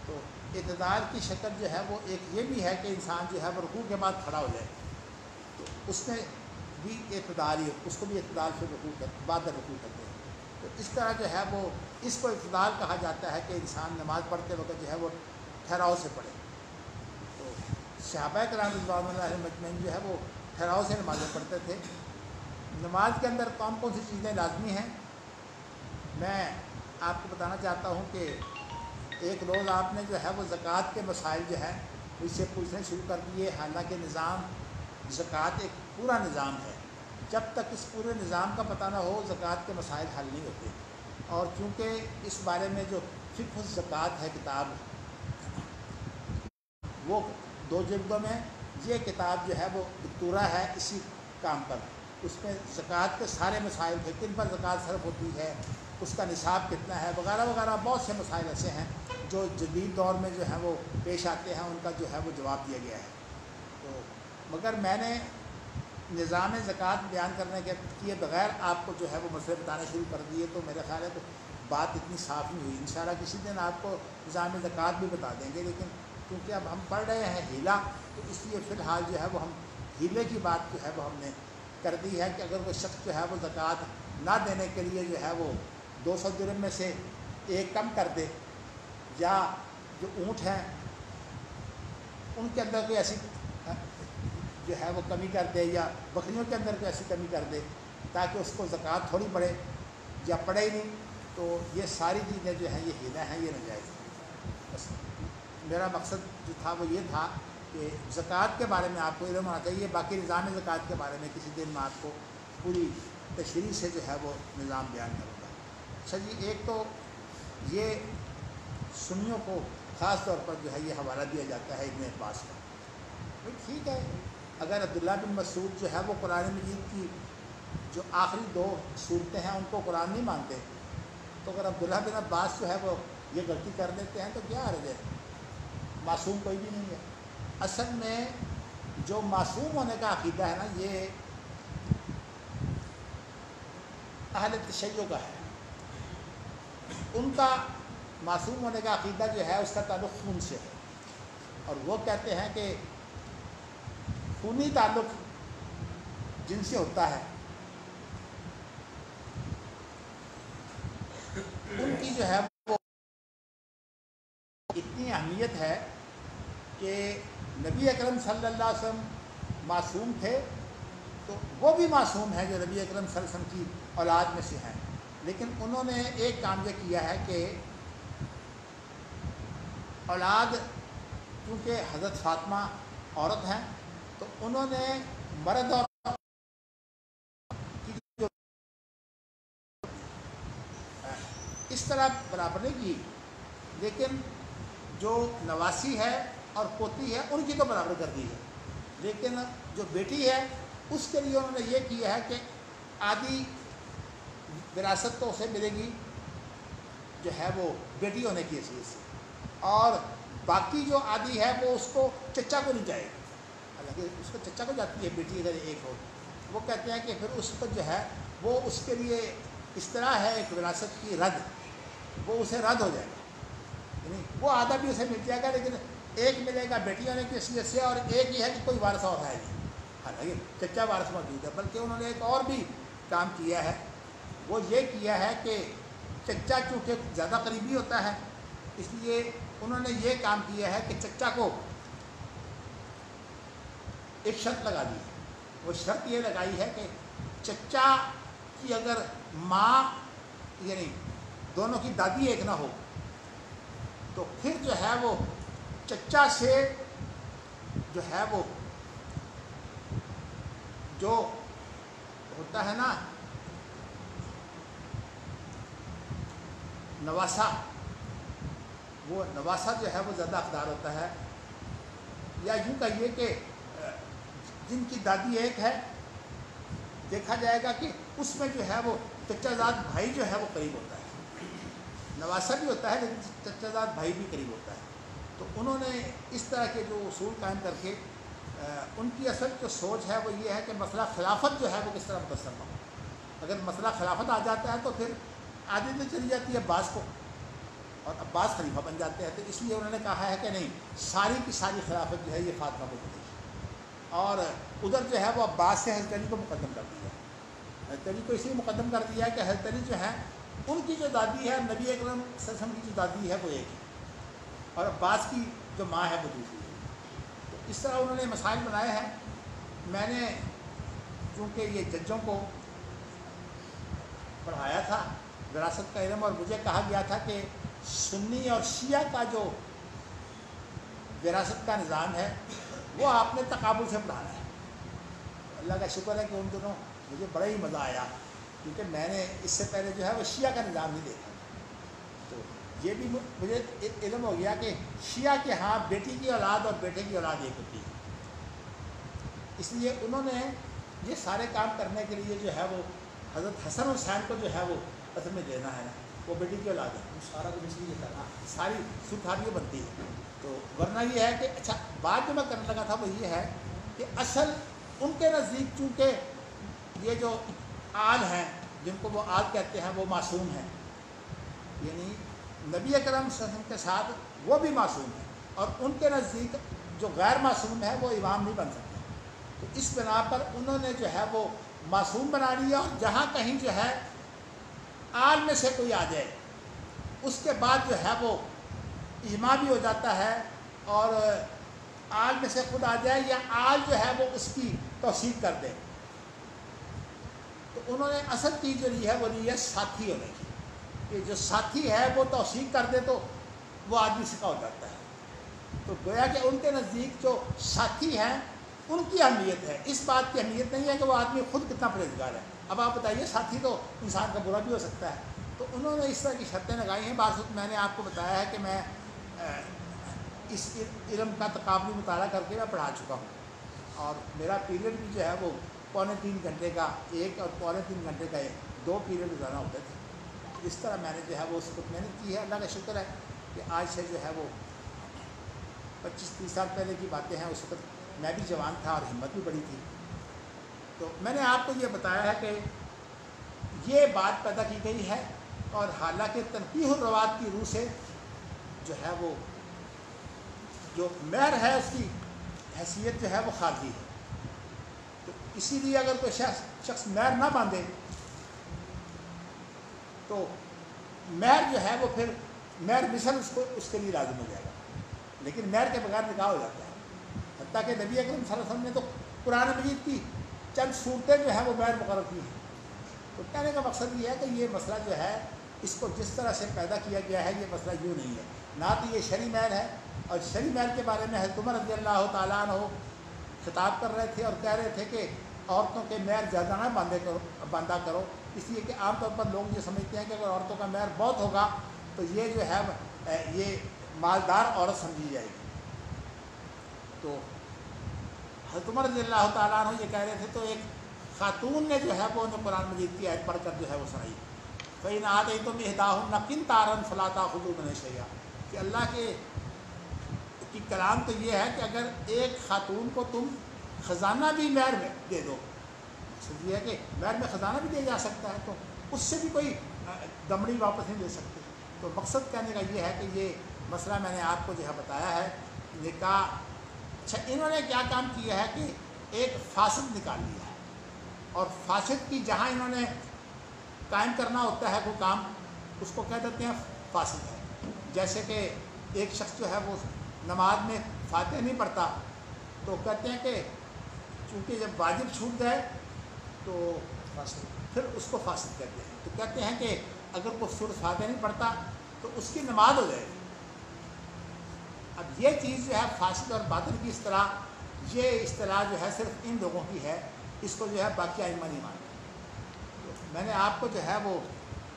تو اعتدال کی شکل جو ہے وہ ایک یہ بھی ہے کہ انسان جو ہے وہ رکوع کے بعد کھڑا ہو جائے، تو اس میں بھی اعتدال ہی، اس کو بھی اعتدال سے بعد رکوع کرتے ہیں۔ تو اس طرح جو ہے وہ اس کو اعتدال کہا جاتا ہے کہ انسان نماز پڑھتے وقت جو ہے وہ ٹھہراؤ سے پڑھے۔ تو صحابہ کرام رضوان اللہ علیہم اجمعین جو ہے وہ ٹھہراؤ سے نمازیں پڑھتے تھے۔ نماز کے اندر کون کون سی چیزیں لازمی ہیں، میں آپ کو بتانا چاہتا ہوں کہ ایک روز آپ نے جو ہے وہ زکوٰۃ کے مسائل جو ہے اس سے پوچھنے شروع کر دیے، حالانکہ نظام زکوٰۃ ایک پورا نظام ہے، جب تک اس پورے نظام کا پتہ نہ ہو زکوٰۃ کے مسائل حل نہیں ہوتے۔ اور چونکہ اس بارے میں جو فقہ الزکوٰۃ ہے کتاب، وہ 2 جلدوں میں، یہ کتاب جو ہے وہ دکتورہ ہے اسی کام پر، اس میں زکوٰۃ کے سارے مسائل تھے، کن پر زکوٰۃ صرف ہوتی ہے، اس کا نصاب کتنا ہے، وغیرہ وغیرہ، بہت سے مسائل ایسے ہیں جو جدید دور میں جو ہے وہ پیش آتے ہیں، ان کا جو ہے وہ جواب دیا گیا ہے۔ تو مگر میں نے نظام زکوٰۃ بیان کرنے کے کیے بغیر آپ کو جو ہے وہ مسئلے بتانے شروع کر دیے، تو میرا خیال ہے کہ بات اتنی صاف نہیں ہوئی۔ انشاءاللہ کسی دن آپ کو نظام زکوٰۃ بھی بتا دیں گے، لیکن کیونکہ اب ہم پڑھ رہے ہیں ہیلا، تو اس لیے فی الحال جو ہے وہ ہم ہیلے کی بات جو ہے وہ ہم نے کر دی ہے کہ اگر کوئی شخص جو ہے وہ زکوٰۃ نہ دینے کے لیے جو ہے وہ 200 درہم میں سے 1 کم کر دے، یا جو اونٹ ہیں ان کے اندر کوئی ایسی جو ہے وہ کمی کر دے، یا بکریوں کے اندر کوئی ایسی کمی کر دے تاکہ اس کو زکوٰۃ تھوڑی پڑے یا پڑے ہی نہیں، تو یہ ساری چیزیں جو ہیں یہ ہیلا ہیں، یہ ناجائز ہیں۔ بس میرا مقصد جو تھا وہ یہ تھا کہ زکوٰۃ کے بارے میں آپ کو علم ہونا چاہیے، باقی نظام زکوٰۃ کے بارے میں کسی دن میں آپ کو پوری تشریح سے جو ہے وہ نظام بیان کروں گا۔ اچھا جی، ایک تو یہ سنیوں کو خاص طور پر جو ہے یہ حوالہ دیا جاتا ہے ابن عباس کا۔ بھائی ٹھیک ہے، اگر عبداللہ بن مسعود جو ہے وہ قرآن مجید کی جو آخری 2 صورتیں ہیں ان کو قرآن نہیں مانتے، تو اگر عبداللہ بن عباس جو ہے وہ یہ غلطی کر دیتے ہیں تو کیا حرج ہے، معصوم کوئی بھی نہیں ہے۔ اصل میں جو معصوم ہونے کا عقیدہ ہے نا، یہ اہل تشیع کا ہے، ان کا معصوم ہونے کا عقیدہ جو ہے اس کا تعلق خون سے ہے، اور وہ کہتے ہیں کہ خونی تعلق جن سے ہوتا ہے ان کی جو ہے وہ اتنی اہمیت ہے کہ نبی اکرم صلی اللہ علیہ وسلم معصوم تھے، تو وہ بھی معصوم ہیں جو نبی اکرم صلی اللہ علیہ وسلم کی اولاد میں سے ہیں، لیکن انہوں نے ایک کام یہ کیا ہے کہ اولاد کیونکہ حضرت فاطمہ عورت ہیں، تو انہوں نے مرد اور اس طرح برابر نہیں کی، لیکن جو نواسی ہے اور پوتی ہے ان کی تو برابر کر دی ہے، لیکن جو بیٹی ہے اس کے لیے انہوں نے یہ کیا ہے کہ آدھی وراثت تو اسے ملے گی جو ہے وہ بیٹی ہونے کی حیثیت سے، اور باقی جو آدھی ہے وہ اس کو چچا کو نہیں جائے گی، حالانکہ اس کو چچا کو جاتی ہے بیٹی اگر ایک ہو۔ وہ کہتے ہیں کہ پھر اس کو جو ہے وہ اس کے لیے اس طرح ہے ایک وراثت کی رد، وہ اسے رد ہو جائے گا، یعنی وہ آدھا بھی اسے مل جائے گا، لیکن ایک ملے گا بیٹی ہونے کی حیثیت سے، اور ایک یہ ہے کہ کوئی وارث اور ہے نہیں، حالانکہ چچا وارث موجود ہے۔ بلکہ انہوں نے ایک اور بھی کام کیا ہے، وہ یہ کیا ہے کہ چچا چونکہ زیادہ قریبی ہوتا ہے اس لیے انہوں نے یہ کام کیا ہے کہ چچا کو ایک شرط لگا دی ہے۔ وہ شرط یہ لگائی ہے کہ چچا کی اگر ماں یعنی دونوں کی دادی ایک نہ ہو تو پھر جو ہے وہ چچا سے جو ہے وہ جو ہوتا ہے نا نواسا، وہ نواسا جو ہے وہ زیادہ حقدار ہوتا ہے، یا یوں کہیے کہ جن کی دادی ایک ہے دیکھا جائے گا کہ اس میں جو ہے وہ چچا زاد بھائی جو ہے وہ قریب ہوتا ہے، نواسا بھی ہوتا ہے لیکن چچا زاد بھائی بھی قریب ہوتا ہے۔ تو انہوں نے اس طرح کے جو اصول قائم کر کے ان کی اصل جو سوچ ہے وہ یہ ہے کہ مسئلہ خلافت جو ہے وہ کس طرح متصر ہو۔ اگر مسئلہ خلافت آ جاتا ہے تو پھر آدمی تو چلی جاتی ہے عباس کو اور عباس خلیفہ بن جاتے ہیں، تو اس لیے انہوں نے کہا ہے کہ نہیں، ساری کی ساری خلافت جو ہے یہ فاطمہ کو ملے گی، اور ادھر جو ہے وہ عباس سے حضرت علی کو مقدم کر دیا۔ حضرت علی کو اس لیے مقدم کر دیا ہے کہ حضرت علی جو ہے ان کی جو دادی ہے نبی اکرم صلی اللہ علیہ وسلم کی جو دادی ہے وہ ایک ہے، اور عباس کی جو ماں ہے وہ دوسری ہے۔ تو اس طرح انہوں نے مسائل بنائے ہیں۔ میں نے چونکہ یہ ججوں کو پڑھایا تھا وراثت کا علم، اور مجھے کہا گیا تھا کہ سنی اور شیعہ کا جو وراثت کا نظام ہے وہ آپ نے تقابل سے پڑھانا ہے۔ اللہ کا شکر ہے کہ ان دنوں مجھے بڑا ہی مزہ آیا، کیونکہ میں نے اس سے پہلے جو ہے وہ شیعہ کا نظام نہیں دیکھا، تو یہ بھی مجھے علم ہو گیا کہ شیعہ کے ہاں بیٹی کی اولاد اور بیٹے کی اولاد ایک ہوتی ہے۔ اس لیے انہوں نے یہ سارے کام کرنے کے لیے جو ہے وہ حضرت حسن حسین کو جو ہے وہ اصل میں دینا ہے نا، وہ بیٹی کی اولاد ہے، سارا کچھ اس لیے کرنا، ساری سکھاریاں بنتی ہے۔ تو ورنہ یہ ہے کہ اچھا بات جو میں کرنے لگا تھا وہ یہ ہے کہ اصل ان کے نزدیک چونکہ یہ جو آل ہیں جن کو وہ آل کہتے ہیں وہ معصوم ہیں، یعنی نبی اکرم صلی اللہ علیہ وسلم کے ساتھ وہ بھی معصوم ہیں، اور ان کے نزدیک جو غیر معصوم ہے وہ امام نہیں بن سکتے۔ تو اس بنا پر انہوں نے جو ہے وہ معصوم بنا لیا، اور جہاں کہیں جو ہے آل میں سے کوئی آ جائے اس کے بعد جو ہے وہ اجماع بھی ہو جاتا ہے، اور آل میں سے خود آ جائے یا آل جو ہے وہ اس کی توثیق کر دے۔ تو انہوں نے اصل چیز جو لی ہے وہ لی ہے ساتھی ہونے کی، کہ جو ساتھی ہے وہ توثیق کر دے تو وہ آدمی سکا ہو جاتا ہے۔ تو گویا کہ ان کے نزدیک جو ساتھی ہیں ان کی اہمیت ہے، اس بات کی اہمیت نہیں ہے کہ وہ آدمی خود کتنا پرہیزگار ہے۔ اب آپ بتائیے، ساتھی تو انسان کا برا بھی ہو سکتا ہے۔ تو انہوں نے اس طرح کی شرطیں لگائی ہیں۔ بعض میں نے آپ کو بتایا ہے کہ میں اس علم کا تقابلی مطالعہ کر کے میں پڑھا چکا ہوں، اور میرا پیریڈ بھی جو ہے وہ 3.25 گھنٹے کا ایک اور 3.25 گھنٹے کا ایک، 2 پیریڈ روزانہ ہوتے تھے۔ اس طرح میں نے جو ہے وہ اس کو محنت کی ہے۔ اللہ کا شکر ہے کہ آج سے جو ہے وہ 25-30 سال پہلے کی باتیں ہیں، اس وقت میں بھی جوان تھا اور ہمت بھی بڑی تھی۔ تو میں نے آپ کو یہ بتایا ہے کہ یہ بات پیدا کی گئی ہے، اور حالانکہ تنقیح الروات کی روح سے جو ہے وہ جو مہر ہے اس کی حیثیت جو ہے وہ خارجی ہے۔ تو اسی لیے اگر کوئی شخص مہر نہ باندھے تو مہر جو ہے وہ پھر مہر مثل اس کے لیے لازم ہو جائے گا، لیکن مہر کے بغیر نکاح ہو جاتا ہے۔ حتیٰ کہ نبی اکرم صلی اللہ علیہ وسلم نے تو قرآن مجید کی چند صورتیں جو ہیں وہ مہر مقرر کی ہیں۔ تو کہنے کا مقصد یہ ہے کہ یہ مسئلہ جو ہے اس کو جس طرح سے پیدا کیا گیا ہے یہ مسئلہ یوں نہیں ہے، نہ تو یہ شرعی مہر ہے، اور شرعی مہر کے بارے میں حضرت عمر رضی اللہ تعالیٰ عنہ خطاب کر رہے تھے اور کہہ رہے تھے کہ عورتوں کے مہر زیادہ نہ باندھا کرو، اس لیے کہ عام طور پر لوگ یہ سمجھتے ہیں کہ اگر عورتوں کا مہر بہت ہوگا تو یہ جو ہے یہ مالدار عورت سمجھی جائے گی۔ تو حضرت عمر رضی اللہ تعالیٰ عنہ یہ کہہ رہے تھے، تو ایک خاتون نے جو ہے وہ انہیں قرآن مجید کی آیت پڑھ کر جو ہے وہ سنائی، فَإِنْ آتَيْتُمْ إِحْدَاهُنَّ قِنْطَارًا فَلَا تَأْخُذُوا مِنْهُ شَيْئًا، کہ اللہ کی کلام تو یہ ہے کہ اگر ایک خاتون کو تم خزانہ بھی مہر میں دے دو، مقصد یہ ہے کہ مہر میں خزانہ بھی دیا جا سکتا ہے، تو اس سے بھی کوئی دمڑی واپس نہیں دے سکتے۔ تو مقصد کہنے کا یہ ہے کہ یہ مسئلہ میں نے آپ کو جو ہے بتایا ہے نکاح۔ اچھا، انہوں نے کیا کام کیا ہے کہ ایک فاسد نکال لیا ہے، اور فاسد کی جہاں انہوں نے قائم کرنا ہوتا ہے وہ کام، اس کو کہہ دیتے ہیں فاسد ہے۔ جیسے کہ ایک شخص جو ہے وہ نماز میں فاتحہ نہیں پڑھتا تو کہتے ہیں کہ چونکہ جب واجب چھوٹ جائے تو پھر اس کو فاسد کر دیں، تو کہتے ہیں کہ اگر کوئی سورۃ فاتحہ نہیں پڑھتا تو اس کی نماز ہو جائے گی۔ اب یہ چیز جو ہے فاسد اور باطل کی اصطلاح، یہ اصطلاح جو ہے صرف ان لوگوں کی ہے، اس کو جو ہے باقی ائمہ نہیں مانتے۔ میں نے آپ کو جو ہے وہ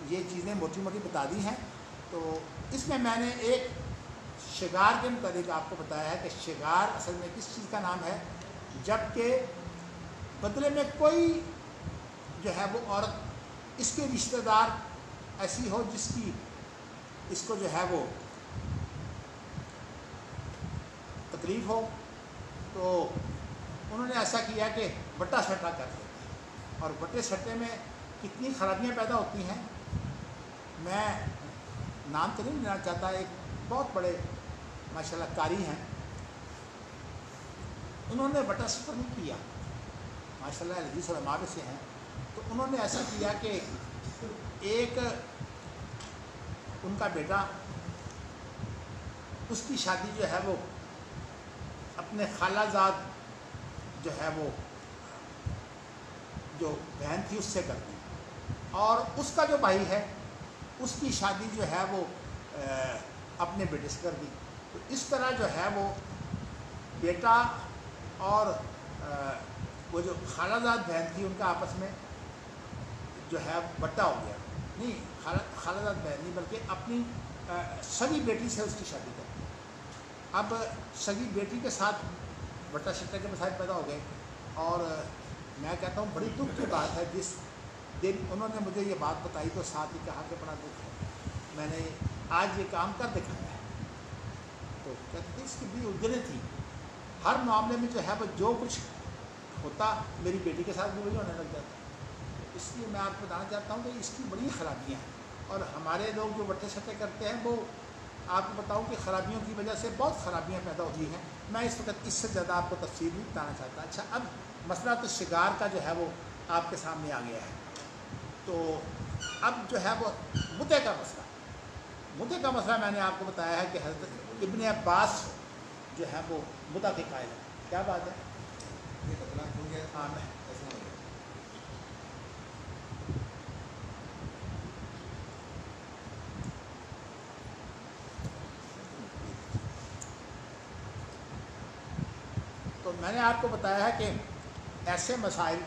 یہ چیزیں موٹی موٹی بتا دی ہیں۔ تو اس میں نے ایک شگار کے متعلق آپ کو بتایا ہے کہ شگار اصل میں کس چیز کا نام ہے، جب کہ بدلے میں کوئی جو ہے وہ عورت اس کے رشتہ دار ایسی ہو جس کی اس کو جو ہے وہ تکلیف ہو، تو انہوں نے ایسا کیا کہ بٹا سٹا کر دیا، اور بٹے سٹے میں کتنی خرابیاں پیدا ہوتی ہیں۔ میں نام تو نہیں لینا چاہتا، ایک بہت بڑے ماشاءاللہ قاری ہیں، انہوں نے بٹا سفر نہیں کیا، ماشاءاللہ حدیث علماء سے ہیں، تو انہوں نے ایسا کیا کہ ایک ان کا بیٹا، اس کی شادی جو ہے وہ اپنے خالہ زاد جو ہے وہ جو بہن تھی اس سے کر دی، اور اس کا جو بھائی ہے اس کی شادی جو ہے وہ اپنے بیٹے سے کر دی۔ تو اس طرح جو ہے وہ بیٹا اور وہ جو خالہ زاد بہن تھی ان کا آپس میں جو ہے بٹا ہو گیا، نہیں خالہ زاد بہن نہیں بلکہ اپنی سگی بیٹی سے اس کی شادی کر دی۔ اب سگی بیٹی کے ساتھ بٹا شٹا کے مسائل پیدا ہو گئے، اور میں کہتا ہوں بڑی دکھ کی بات ہے، جس دن انہوں نے مجھے یہ بات بتائی تو ساتھ ہی کہا کہ بڑا دکھ ہے، میں نے آج یہ کام کر دکھایا ہے۔ تو کہتے اس کی بھی الجھنیں تھیں، ہر معاملے میں جو ہے وہ جو کچھ ہوتا میری بیٹی کے ساتھ بھی وہی ہونے لگ جاتا۔ اس لیے میں آپ کو بتانا چاہتا ہوں کہ اس کی بڑی خرابیاں ہیں، اور ہمارے لوگ جو بٹے سٹے کرتے ہیں وہ آپ کو بتاؤں کہ خرابیوں کی وجہ سے بہت خرابیاں پیدا ہوتی ہیں۔ میں اس وقت اس سے زیادہ آپ کو تفصیل نہیں بتانا چاہتا۔ اچھا، اب مسئلہ تو شگار کا جو ہے وہ آپ کے سامنے آ گیا ہے، تو اب جو ہے وہ متع کا مسئلہ میں نے آپ کو بتایا ہے کہ حضرت ابن عباس جو ہے وہ متع کے قائل ہے۔ کیا بات ہے؟ ہاں، تو میں نے آپ کو بتایا ہے کہ ایسے مسائل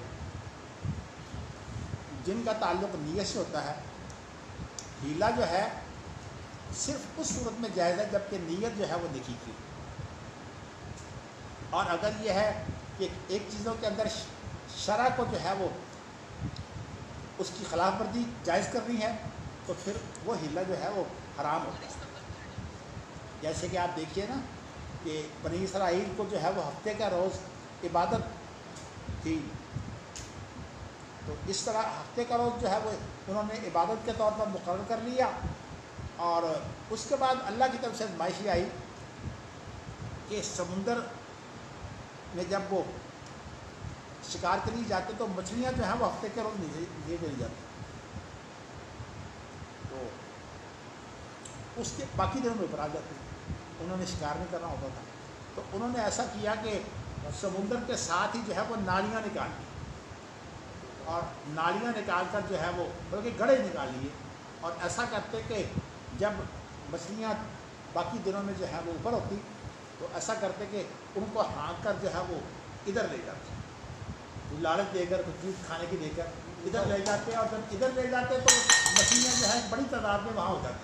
جن کا تعلق نیت سے ہوتا ہے، ہیلا جو ہے صرف اس صورت میں جائز ہے جب کہ نیت جو ہے وہ نیکی کی، اور اگر یہ ہے کہ ایک چیزوں کے اندر شرع کو جو ہے وہ اس کی خلاف ورزی جائز کرنی ہے تو پھر وہ ہیلا جو ہے وہ حرام ہوتا ہے۔ جیسے کہ آپ دیکھیے نا کہ بنی اسرائیل کو جو ہے وہ ہفتے کا روز عبادت تھی، تو اس طرح ہفتے کا روز جو ہے وہ انہوں نے عبادت کے طور پر مقرر کر لیا، اور اس کے بعد اللہ کی طرف سے آزمائشی آئی کہ سمندر میں جب وہ شکار کے لیے جاتے تو مچھلیاں جو ہیں وہ ہفتے کے روز نیچے چلی جاتی، تو اس کے باقی دنوں میں اوپر آ جاتی، انہوں نے شکار نہیں کرنا ہوتا تھا، تو انہوں نے ایسا کیا کہ سمندر کے ساتھ ہی جو ہے وہ نالیاں نکال لی، اور نالیاں نکال کر جو ہے وہ بلکہ گڑھے نکال لیے، اور ایسا کرتے کہ جب مچھلیاں باقی دنوں میں جو ہے وہ اوپر ہوتی تو ایسا کرتے کہ ان کو ہانک کر جو ہے وہ ادھر لے جاتے، لالچ دے کر کچھ چیز کھانے کی دے کر ادھر لے جاتے، اور جب ادھر لے جاتے تو مچھلیاں جو ہے بڑی تعداد میں وہاں ہو جاتی،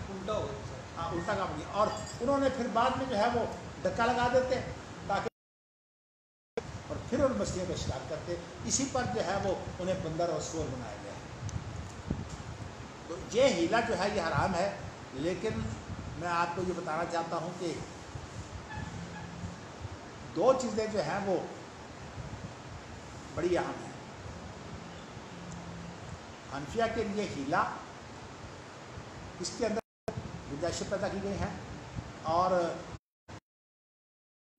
الٹا کام کیا، اور انہوں نے پھر بعد میں جو ہے وہ ڈکا لگا دیتے تاکہ، اور پھر ان مچھلیوں کا شکار کرتے، اسی پر جو ہے وہ انہیں بندر اور سور بنایا گیا ہے۔ تو یہ ہیلا جو ہے یہ حرام ہے، لیکن میں آپ کو یہ بتانا چاہتا ہوں کہ دو چیزیں جو ہیں وہ بڑی اہم ہیں۔ حنفیہ کے لیے ہیلا، اس کے اندر گنجائشیں پیدا کی گئی ہیں، اور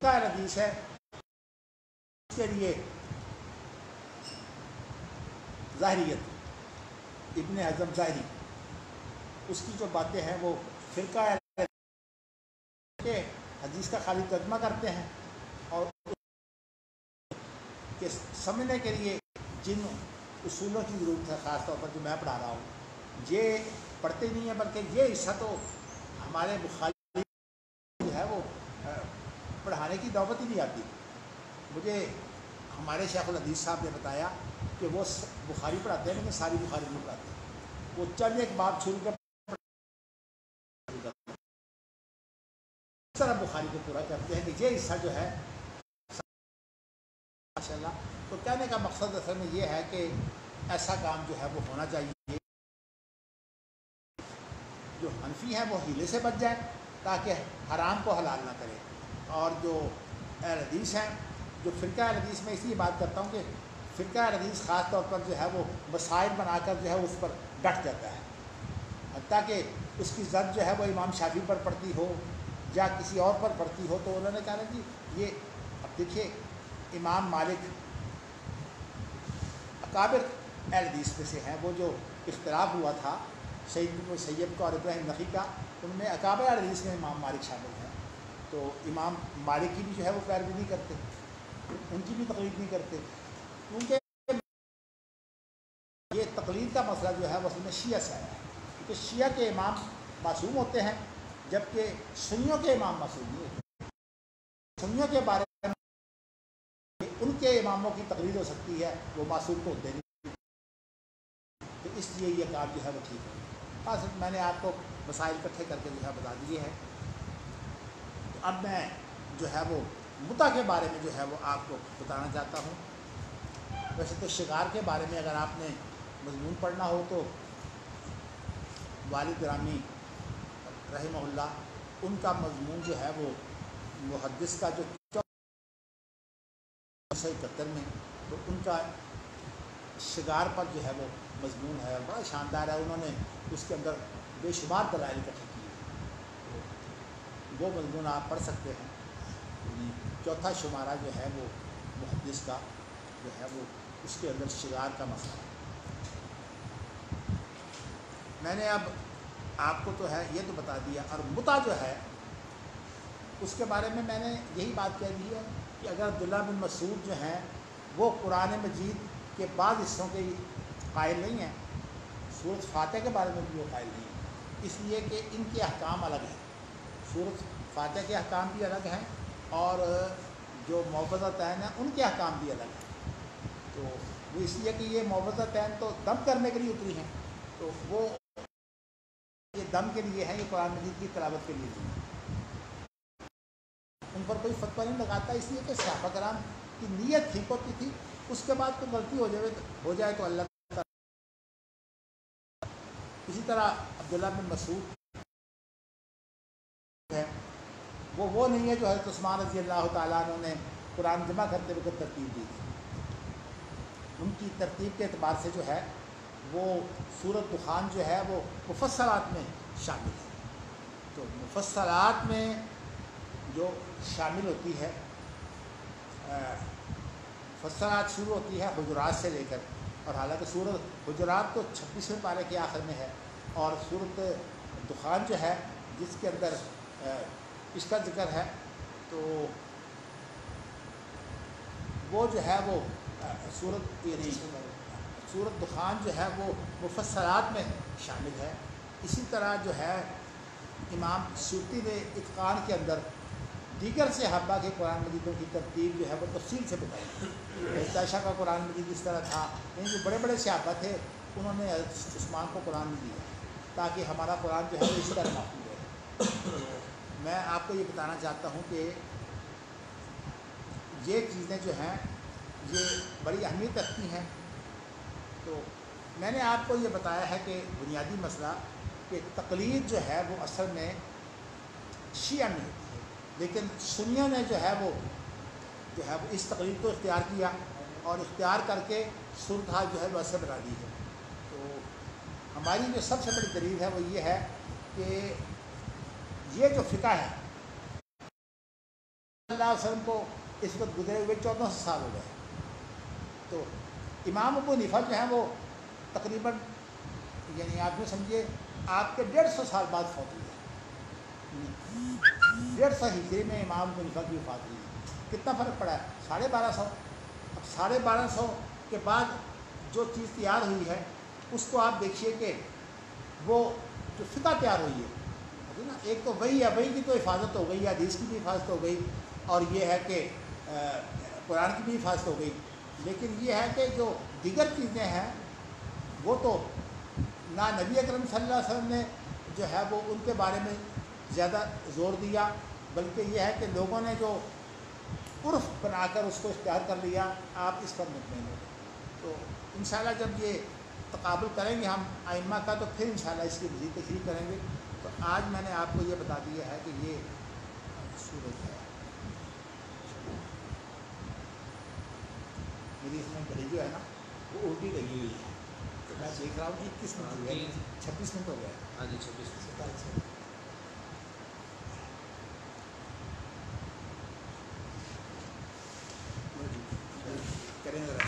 حدیث ہے اس کے لیے ظاہریت، ابن حزم ظاہری، اس کی جو باتیں ہیں وہ فرقہ کہ حدیث کا خالی ترجمہ کرتے ہیں اور کہ سمجھنے کے لیے جن اصولوں کی ضرورت ہے، خاص طور پر جو میں پڑھا رہا ہوں، یہ پڑھتے نہیں ہیں، بلکہ یہ حصہ تو ہمارے بخاری جو ہے وہ پڑھانے کی نوبت ہی نہیں آتی۔ مجھے ہمارے شیخ الحدیث صاحب نے بتایا کہ وہ بخاری پڑھاتے ہیں لیکن ساری بخاری نہیں پڑھاتے، وہ چند ایک بات چھوڑ کر اس طرح بخاری کو پورا کرتے ہیں کہ یہ حصہ جو ہے ماشاء اللہ۔ تو کہنے کا مقصد اصل میں یہ ہے کہ ایسا کام جو ہے وہ ہونا چاہیے، جو حنفی ہے وہ ہیلے سے بچ جائے تاکہ حرام کو حلال نہ کرے، اور جو اہل حدیث ہیں، جو فرقہ اہل حدیث میں اس لیے بات کرتا ہوں کہ فرقہ اہل حدیث خاص طور پر جو ہے وہ مسائل بنا کر جو ہے اس پر ڈٹ جاتا ہے، حتیٰ کہ اس کی زد جو ہے وہ امام شافعی پر پڑتی ہو یا کسی اور پر پڑتی ہو، تو انہوں نے کہا کہ یہ اب دیکھیے امام مالک اکابر اہل حدیث میں سے ہیں، وہ جو اختلاف ہوا تھا سعید بن مسیب کا اور ابراہیم نخعی کا، ان میں اکابر اہل حدیث میں امام مالک شامل ہیں، تو امام مالک کی بھی جو ہے وہ پیروی نہیں کرتے، ان کی بھی تقلید نہیں کرتے، کیونکہ یہ تقلید کا مسئلہ جو ہے وہ اصل میں شیعہ سے آیا ہے، کیونکہ شیعہ کے امام معصوم ہوتے ہیں جبکہ سنیوں کے امام معصوم نہیں ہوتے۔ سنیوں کے بارے میں ان کے اماموں کی تقلید ہو سکتی ہے، وہ معصوم تو ہوتے نہیں، تو اس لیے یہ کام جو ہے وہ ٹھیک ہے۔ بس میں نے آپ کو مسائل اکٹھے کر کے جو ہے بتا دیے ہیں۔ تو اب میں جو ہے وہ متع کے بارے میں جو ہے وہ آپ کو بتانا چاہتا ہوں۔ ویسے تو شکار کے بارے میں اگر آپ نے مضمون پڑھنا ہو تو والد گرامی رحمہ اللہ ان کا مضمون جو ہے وہ محدث کا جو 1971 میں، تو ان کا شکار پر جو ہے وہ مضمون ہے، بڑا شاندار ہے، انہوں نے اس کے اندر بے شمار دلائل اکٹھے کیے، وہ مضمون آپ پڑھ سکتے ہیں۔ چوتھا شمارہ جو ہے وہ محدث کا جو ہے وہ اس کے اندر شکار کا مسئلہ ہے۔ میں نے اب آپ کو تو ہے یہ تو بتا دیا، اور متع جو ہے اس کے بارے میں نے یہی بات کہہ دی ہے کہ اگر عبداللہ بن مسعود جو ہیں وہ قرآن مجید کے بعض حصوں کے قائل نہیں ہیں، سورۃ فاتحہ کے بارے میں بھی وہ قائل نہیں ہیں، اس لیے کہ ان کے احکام الگ ہیں، سورۃ فاتحہ کے احکام بھی الگ ہیں اور جو معوذتین ہیں ان کے احکام بھی الگ ہیں، تو وہ اس لیے کہ یہ معوذتین تو دم کرنے کے لیے اتری ہیں، تو وہ یہ دم کے لیے ہے، یہ قرآن مجید کی تلاوت کے لیے نہیں ہے، ان پر کوئی فتویٰ نہیں لگاتا، اس لیے کہ صحابہ کرام کی نیت ٹھیک ہوتی تھی، اس کے بعد کوئی غلطی ہو جائے تو اللہ تعالیٰ۔ اسی طرح عبداللہ بن مسعود ہے وہ نہیں ہے جو حضرت عثمان رضی اللہ تعالیٰ عنہ نے قرآن جمع کرتے وقت ترتیب دی تھی، ان کی ترتیب کے اعتبار سے جو ہے وہ سورۃ دخان جو ہے وہ مفصلات میں شامل ہے، تو مفصلات میں جو شامل ہوتی ہے، مفصلات شروع ہوتی ہے حجرات سے لے کر، اور حالانکہ سورۃ حجرات تو 26ویں پارے کے آخر میں ہے، اور سورۃ دخان جو ہے جس کے اندر اس کا ذکر ہے، تو وہ جو ہے وہ سورۃ دخان جو ہے وہ مفصلات میں شامل ہے۔ اسی طرح جو ہے امام سیوطی نے اتقان کے اندر دیگر صحابہ کے قرآن مجیدوں کی ترتیب جو ہے وہ تفصیل سے بتائی، عائشہ کا قرآن مجید اس طرح تھا، یعنی جو بڑے بڑے صحابہ تھے انہوں نے عثمان کو قرآن میں دیا تاکہ ہمارا قرآن جو ہے وہ اس طرح محفوظ ہے۔ میں آپ کو یہ بتانا چاہتا ہوں کہ یہ چیزیں جو ہیں یہ بڑی اہمیت رکھتی ہیں، تو میں نے آپ کو یہ بتایا ہے کہ بنیادی مسئلہ کہ تقلید جو ہے وہ اصل میں شیعہ میں ہوتی ہے، لیکن سنیوں نے جو ہے وہ اس تقلید کو اختیار کیا اور اختیار کر کے صورتحال جو ہے وہ ایسے بنا دی ہے۔ تو ہماری جو سب سے بڑی دلیل ہے وہ یہ ہے کہ یہ جو فقہ ہے صلی اللہ علیہ وسلم کو اس وقت گزرے ہوئے 1400 سال ہو گئے، تو امام ابو حنیفہ جو ہیں وہ تقریباً یعنی آپ جو سمجھیے آپ کے 150 سال بعد فوت ہوئے، 150 ہجری میں امام خلیفہ کی وفات ہوئی ہے. کتنا فرق پڑا ہے؟ 1250. اب 1250 کے بعد جو چیز تیار ہوئی ہے اس کو آپ دیکھیے کہ وہ جو فقہ تیار ہوئی ہے نا، ایک تو وہی ہے، وہی کی تو حفاظت ہو گئی، حدیث کی بھی حفاظت ہو گئی، اور یہ ہے کہ قرآن کی بھی حفاظت ہو گئی. لیکن یہ ہے کہ جو دیگر چیزیں ہیں وہ تو نہ نبی اکرم صلی اللہ علیہ وسلم نے جو ہے وہ ان کے بارے میں زیادہ زور دیا، بلکہ یہ ہے کہ لوگوں نے جو عرف بنا کر اس کو اختیار کر لیا. آپ اس پر مطمئن ہو. تو انشاءاللہ جب یہ تقابل کریں گے ہم ائمہ کا تو پھر انشاءاللہ اس کی مزید تشریح کریں گے. تو آج میں نے آپ کو یہ بتا دیا ہے کہ یہ صورت ہے. میری اس میں گھڑی جو ہے نا وہ الٹی لگی ہوئی ہے، تو میں دیکھ رہا ہوں کہ 21 منٹ ہو گیا، 26 منٹ ہو گیا. ہاں جی 26 منٹ. کریں ذرا.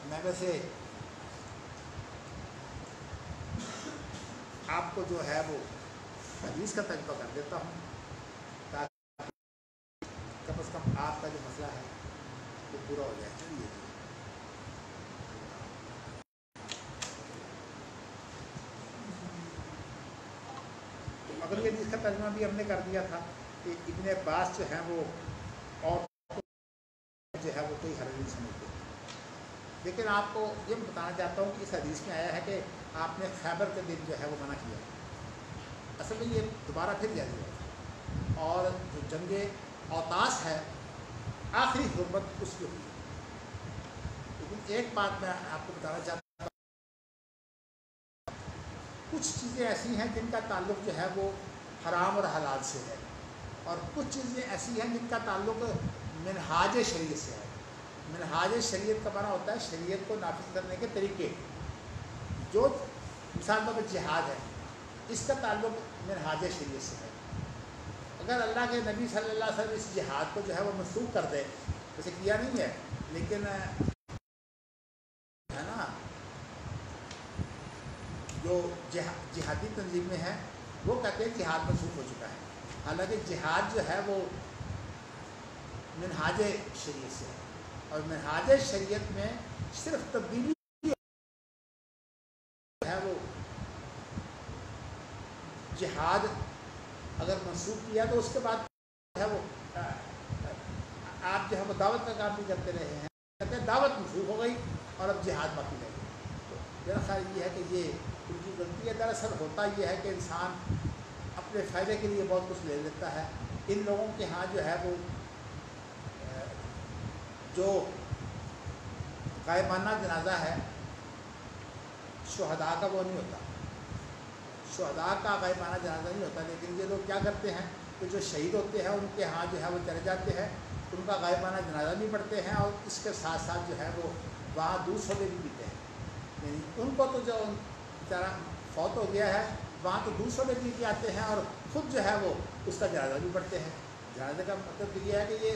میں ویسے آپ کو جو ہے وہ حدیث کا تجربہ کر دیتا ہوں تاکہ کم از کم آپ کا جو مسئلہ ہے وہ پورا ہو جائے. چلیے تو اگر یہ حدیث کا ترجمہ بھی ہم نے کر دیا تھا کہ ابن عباس جو ہیں وہ اور جو ہے وہ کوئی حرج نہیں سمجھتے. لیکن آپ کو یہ بتانا چاہتا ہوں کہ اس حدیث میں آیا ہے کہ آپ نے خیبر کے دن جو ہے وہ منع کیا. اصل میں یہ دوبارہ پھر جاری ہوا، اور جو جنگ اوطاس ہے آخری حرمت اس کی ہوئی. لیکن ایک بات میں آپ کو بتانا چاہتا ہوں، کچھ چیزیں ایسی ہیں جن کا تعلق جو ہے وہ حرام اور حلال سے ہے، اور کچھ چیزیں ایسی ہیں جن کا تعلق منہاج شریعت سے ہے. منہاج شریعت کا معنی ہوتا ہے شریعت کو نافذ کرنے کے طریقے. جو مثال طور پر جہاد ہے، اس کا تعلق منہاج شریعت سے ہے. اگر اللہ کے نبی صلی اللہ علیہ وسلم اس جہاد کو جو ہے وہ منسوخ کر دے، ویسے کیا نہیں ہے لیکن ہے نا جو جہادی تنظیمیں ہیں وہ کہتے ہیں جہاد منسوخ ہو چکا ہے. حالانکہ جہاد جو ہے وہ منہاج شریعت سے ہے، اور منہاج شریعت میں صرف تبدیلی ہے وہ جہاد اگر منسوخ کیا تو اس کے بعد جو ہے وہ آپ جو ہے وہ دعوت کا کام بھی کرتے رہے ہیں، کہتے ہیں دعوت منسوخ ہو گئی اور اب جہاد باقی رہ گئی. تو میرا خیال یہ ہے کہ یہ ان کی غلطی ہے. دراصل ہوتا یہ ہے کہ انسان اپنے فائدے کے لیے بہت کچھ لے لیتا ہے. ان لوگوں کے ہاں جو ہے وہ جو غائبانہ جنازہ ہے شہداء کا وہ نہیں ہوتا، شہداء کا غائبانہ جنازہ نہیں ہوتا. لیکن یہ لوگ کیا کرتے ہیں کہ جو شہید ہوتے ہیں ان کے ہاں جو ہے وہ چلے جاتے ہیں، ان کا غائبانہ جنازہ نہیں پڑھتے ہیں، اور اس کے ساتھ ساتھ جو ہے وہ وہاں دوسروں بھی پیتے ہیں. یعنی ان کو تو جو بیچارہ فوت ہو گیا ہے وہاں تو دوسروں میں پی کے آتے ہیں، اور خود جو ہے وہ اس کا جنازہ بھی پڑھتے ہیں. جنازے کا مطلب یہ ہے کہ یہ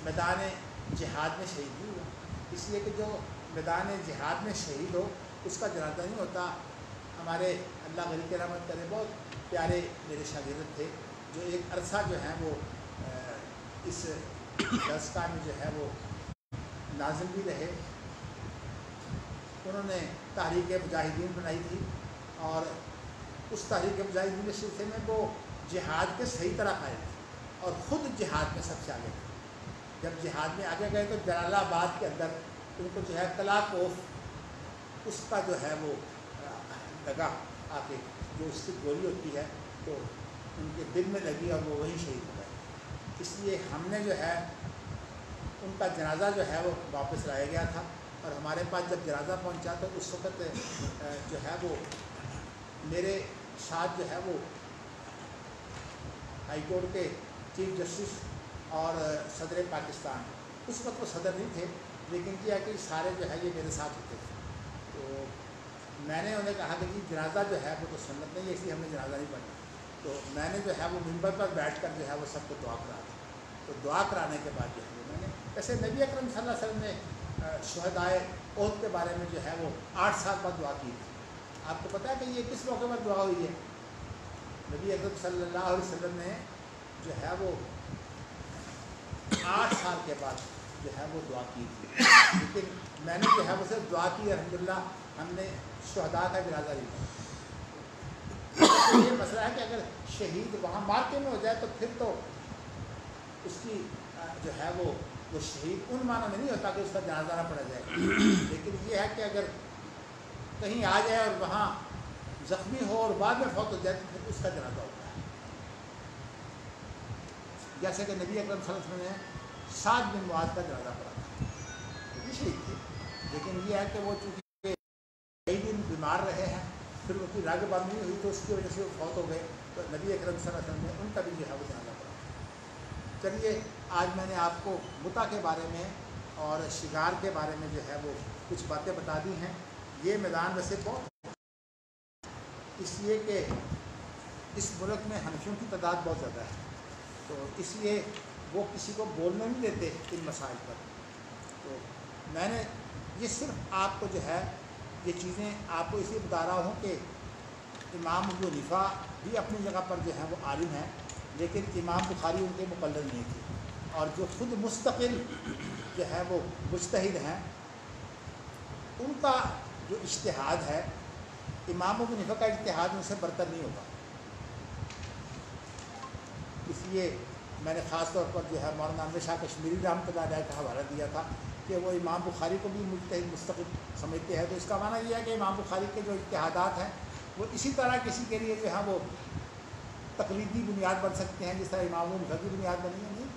میدان جہاد میں شہید نہیں ہوا، اس لیے کہ جو میدان جہاد میں شہید ہو اس کا جنازہ نہیں ہوتا. ہمارے اللہ غنی کی رحمت کرے بہت پیارے میرے شاگرد تھے جو ایک عرصہ جو ہیں وہ اس درسگاہ میں جو ہے وہ ناظم بھی رہے. انہوں نے تحریک مجاہدین بنائی تھی، اور اس تحریک مجاہدین کے سلسلے میں وہ جہاد کے صحیح طرح قائم تھے اور خود جہاد میں سب سے آگے تھے. جب جہاد میں آگے گئے تو جلال آباد کے اندر ان کو جو ہے کلا کوف اس کا جو ہے وہ لگا آ کے، جو اس کی گولی ہوتی ہے تو ان کے دل میں لگی اور وہ وہیں شہید ہو گئے. اس لیے ہم نے جو ہے ان کا جنازہ جو ہے وہ واپس لایا گیا تھا، اور ہمارے پاس جب جنازہ پہنچا تو اس وقت جو ہے وہ میرے ساتھ جو ہے وہ ہائی کورٹ کے چیف جسٹس اور صدر پاکستان، اس وقت وہ صدر نہیں تھے لیکن کیا کہ سارے جو ہے یہ میرے ساتھ ہوتے تھے. تو میں نے انہیں کہا کہ جی جنازہ جو ہے وہ تو سنت نہیں ہے، اس لیے ہم نے جنازہ نہیں پڑھا. تو میں نے جو ہے وہ ممبر پر بیٹھ کر جو ہے وہ سب کو دعا کرا دی. تو دعا کرانے کے بعد جو ہے میں نے، ویسے نبی اکرم صلی اللہ علیہ وسلم نے شہدائے احد کے بارے میں جو ہے وہ 8 سال بعد دعا کی تھی. آپ کو پتہ ہے کہ یہ کس موقع پر دعا ہوئی ہے؟ نبی اکرم صلی اللہ علیہ وسلم نے جو ہے وہ 8 سال کے بعد جو ہے وہ دعا کی تھی. لیکن میں نے جو ہے وہ صرف دعا کی, الحمدللہ ہم نے شہداء کا جنازہ نہیں پڑھا. یہ مسئلہ ہے کہ اگر شہید وہاں مارکے میں ہو جائے تو پھر تو اس کی جو ہے وہ شہید ان معنوں میں نہیں ہوتا کہ اس کا جنازہ نہ پڑھا جائے. لیکن یہ ہے کہ اگر کہیں آ جائے اور وہاں زخمی ہو اور بعد میں فوت ہو جائے تو پھر اس کا جنازہ ہوتا ہے. جیسے کہ نبی اکرم صلی اللہ علیہ وسلم نے سعد بن معاذ کا جنازہ پڑھا تھا, وہ بھی شہید تھے, لیکن یہ ہے کہ وہ چونکہ کئی دن بیمار رہے ہیں, پھر ان کی راگ بند نہیں ہوئی تو اس کی وجہ سے وہ فوت ہو گئے, تو نبی اکرم صلی اللہ علیہ وسلم نے ان کا بھی جو ہے وہ جنازہ پڑھا. چلیے آج میں نے آپ کو متع کے بارے میں اور شکار کے بارے میں جو ہے وہ کچھ باتیں بتا دی ہیں. یہ میدان ویسے بہت اس لیے کہ اس ملک میں حنفیوں کی تعداد بہت زیادہ ہے, تو اس لیے وہ کسی کو بولنے نہیں دیتے ان مسائل پر. تو میں نے یہ صرف آپ کو جو ہے یہ چیزیں آپ کو اس لیے بتا رہا ہوں کہ امام ابو حنیفہ بھی اپنی جگہ پر جو ہے وہ عالم ہیں, لیکن امام بخاری ان کے مقلد نہیں تھے, اور جو خود مستقل جو ہے وہ مجتہد ہیں ان کا جو اجتہاد ہے امام ابو حنیفہ کا اجتہاد ان سے برتر نہیں ہوتا. اس لیے میں نے خاص طور پر جو ہے مولانا عامر شاہ کشمیری رحمۃ اللہ علیہ کا حوالہ دیا تھا کہ وہ امام بخاری کو بھی مجتہد مستقل سمجھتے ہیں. تو اس کا معنی یہ ہے کہ امام بخاری کے جو اجتہادات ہیں وہ اسی طرح کسی کے لیے جو ہے وہ تقلیدی بنیاد بن سکتے ہیں جس طرح امام ابو حنیفہ کی بنیاد بنی ہے. نہیں,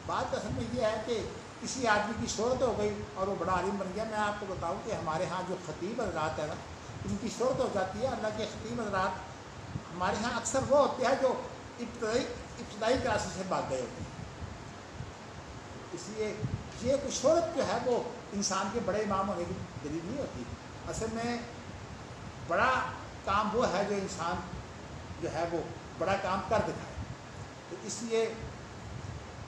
بات اصل میں یہ ہے کہ کسی آدمی کی شہرت ہو گئی اور وہ بڑا عالم بن گیا. میں آپ کو بتاؤں کہ ہمارے ہاں جو خطیب حضرات ہیں نا, ان کی شہرت ہو جاتی ہے. اللہ کے خطیب حضرات ہمارے ہاں اکثر وہ ہوتے ہیں جو ابتدائی کلاسز سے بھاگ گئے ہوتے ہیں. اس لیے یہ کوئی شہرت جو ہے وہ انسان کے بڑے امام ہونے کی دلیل نہیں ہوتی. اصل میں بڑا کام وہ ہے جو انسان جو ہے وہ بڑا کام کر دکھائے. تو اس لیے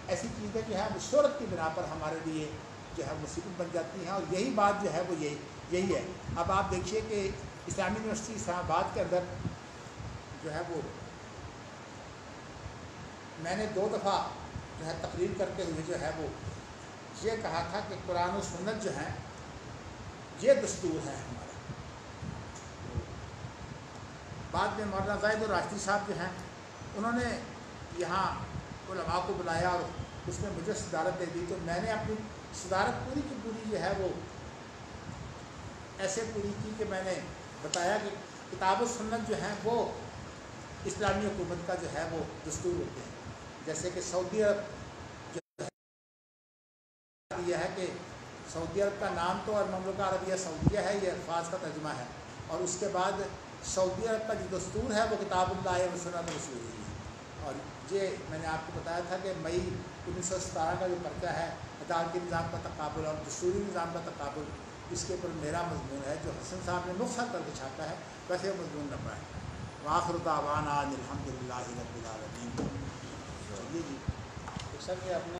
ایسی چیزیں جو ہے وہ شہرت کی بنا پر ہمارے لیے جو ہے مصیبت بن جاتی ہیں, اور یہی بات جو ہے وہ یہی ہے. اب آپ دیکھیے کہ اسلامی یونیورسٹی اسلام آباد کے اندر جو ہے وہ میں نے 2 دفعہ جو ہے تقریر کرتے ہوئے جو ہے وہ یہ کہا تھا کہ قرآن و سنت جو ہیں یہ دستور ہے ہمارا. بعد میں مولانا زاہد الراشدی صاحب جو ہیں انہوں نے یہاں علماء کو بلایا اور اس میں مجھے صدارت دے دی. تو میں نے اپنی صدارت پوری کی پوری جو ہے وہ ایسے پوری کی کہ میں نے بتایا کہ کتاب و سنت جو ہیں وہ اسلامی حکومت کا جو ہے وہ دستور ہوتے ہیں. جیسے کہ سعودی عرب جو یہ ہے کہ سعودی عرب کا نام تو اور مملکہ عربیہ سعودیہ ہے, یہ الفاظ کا ترجمہ ہے, اور اس کے بعد سعودی عرب کا جو دستور ہے وہ کتاب اللہ و سنت رسول ہے. اور یہ میں نے آپ کو بتایا تھا کہ مئی 1917 کا جو پرچہ ہے عدالتی نظام کا تقابل اور دستوری نظام کا تقابل, اس کے اوپر میرا مضمون ہے جو حسن صاحب نے مختصر کر کے چھاپا ہے. ویسے وہ مضمون لمبا ہے. وآخر دعوانا الحمد للہ رب العالمین. سر یہ آپ نے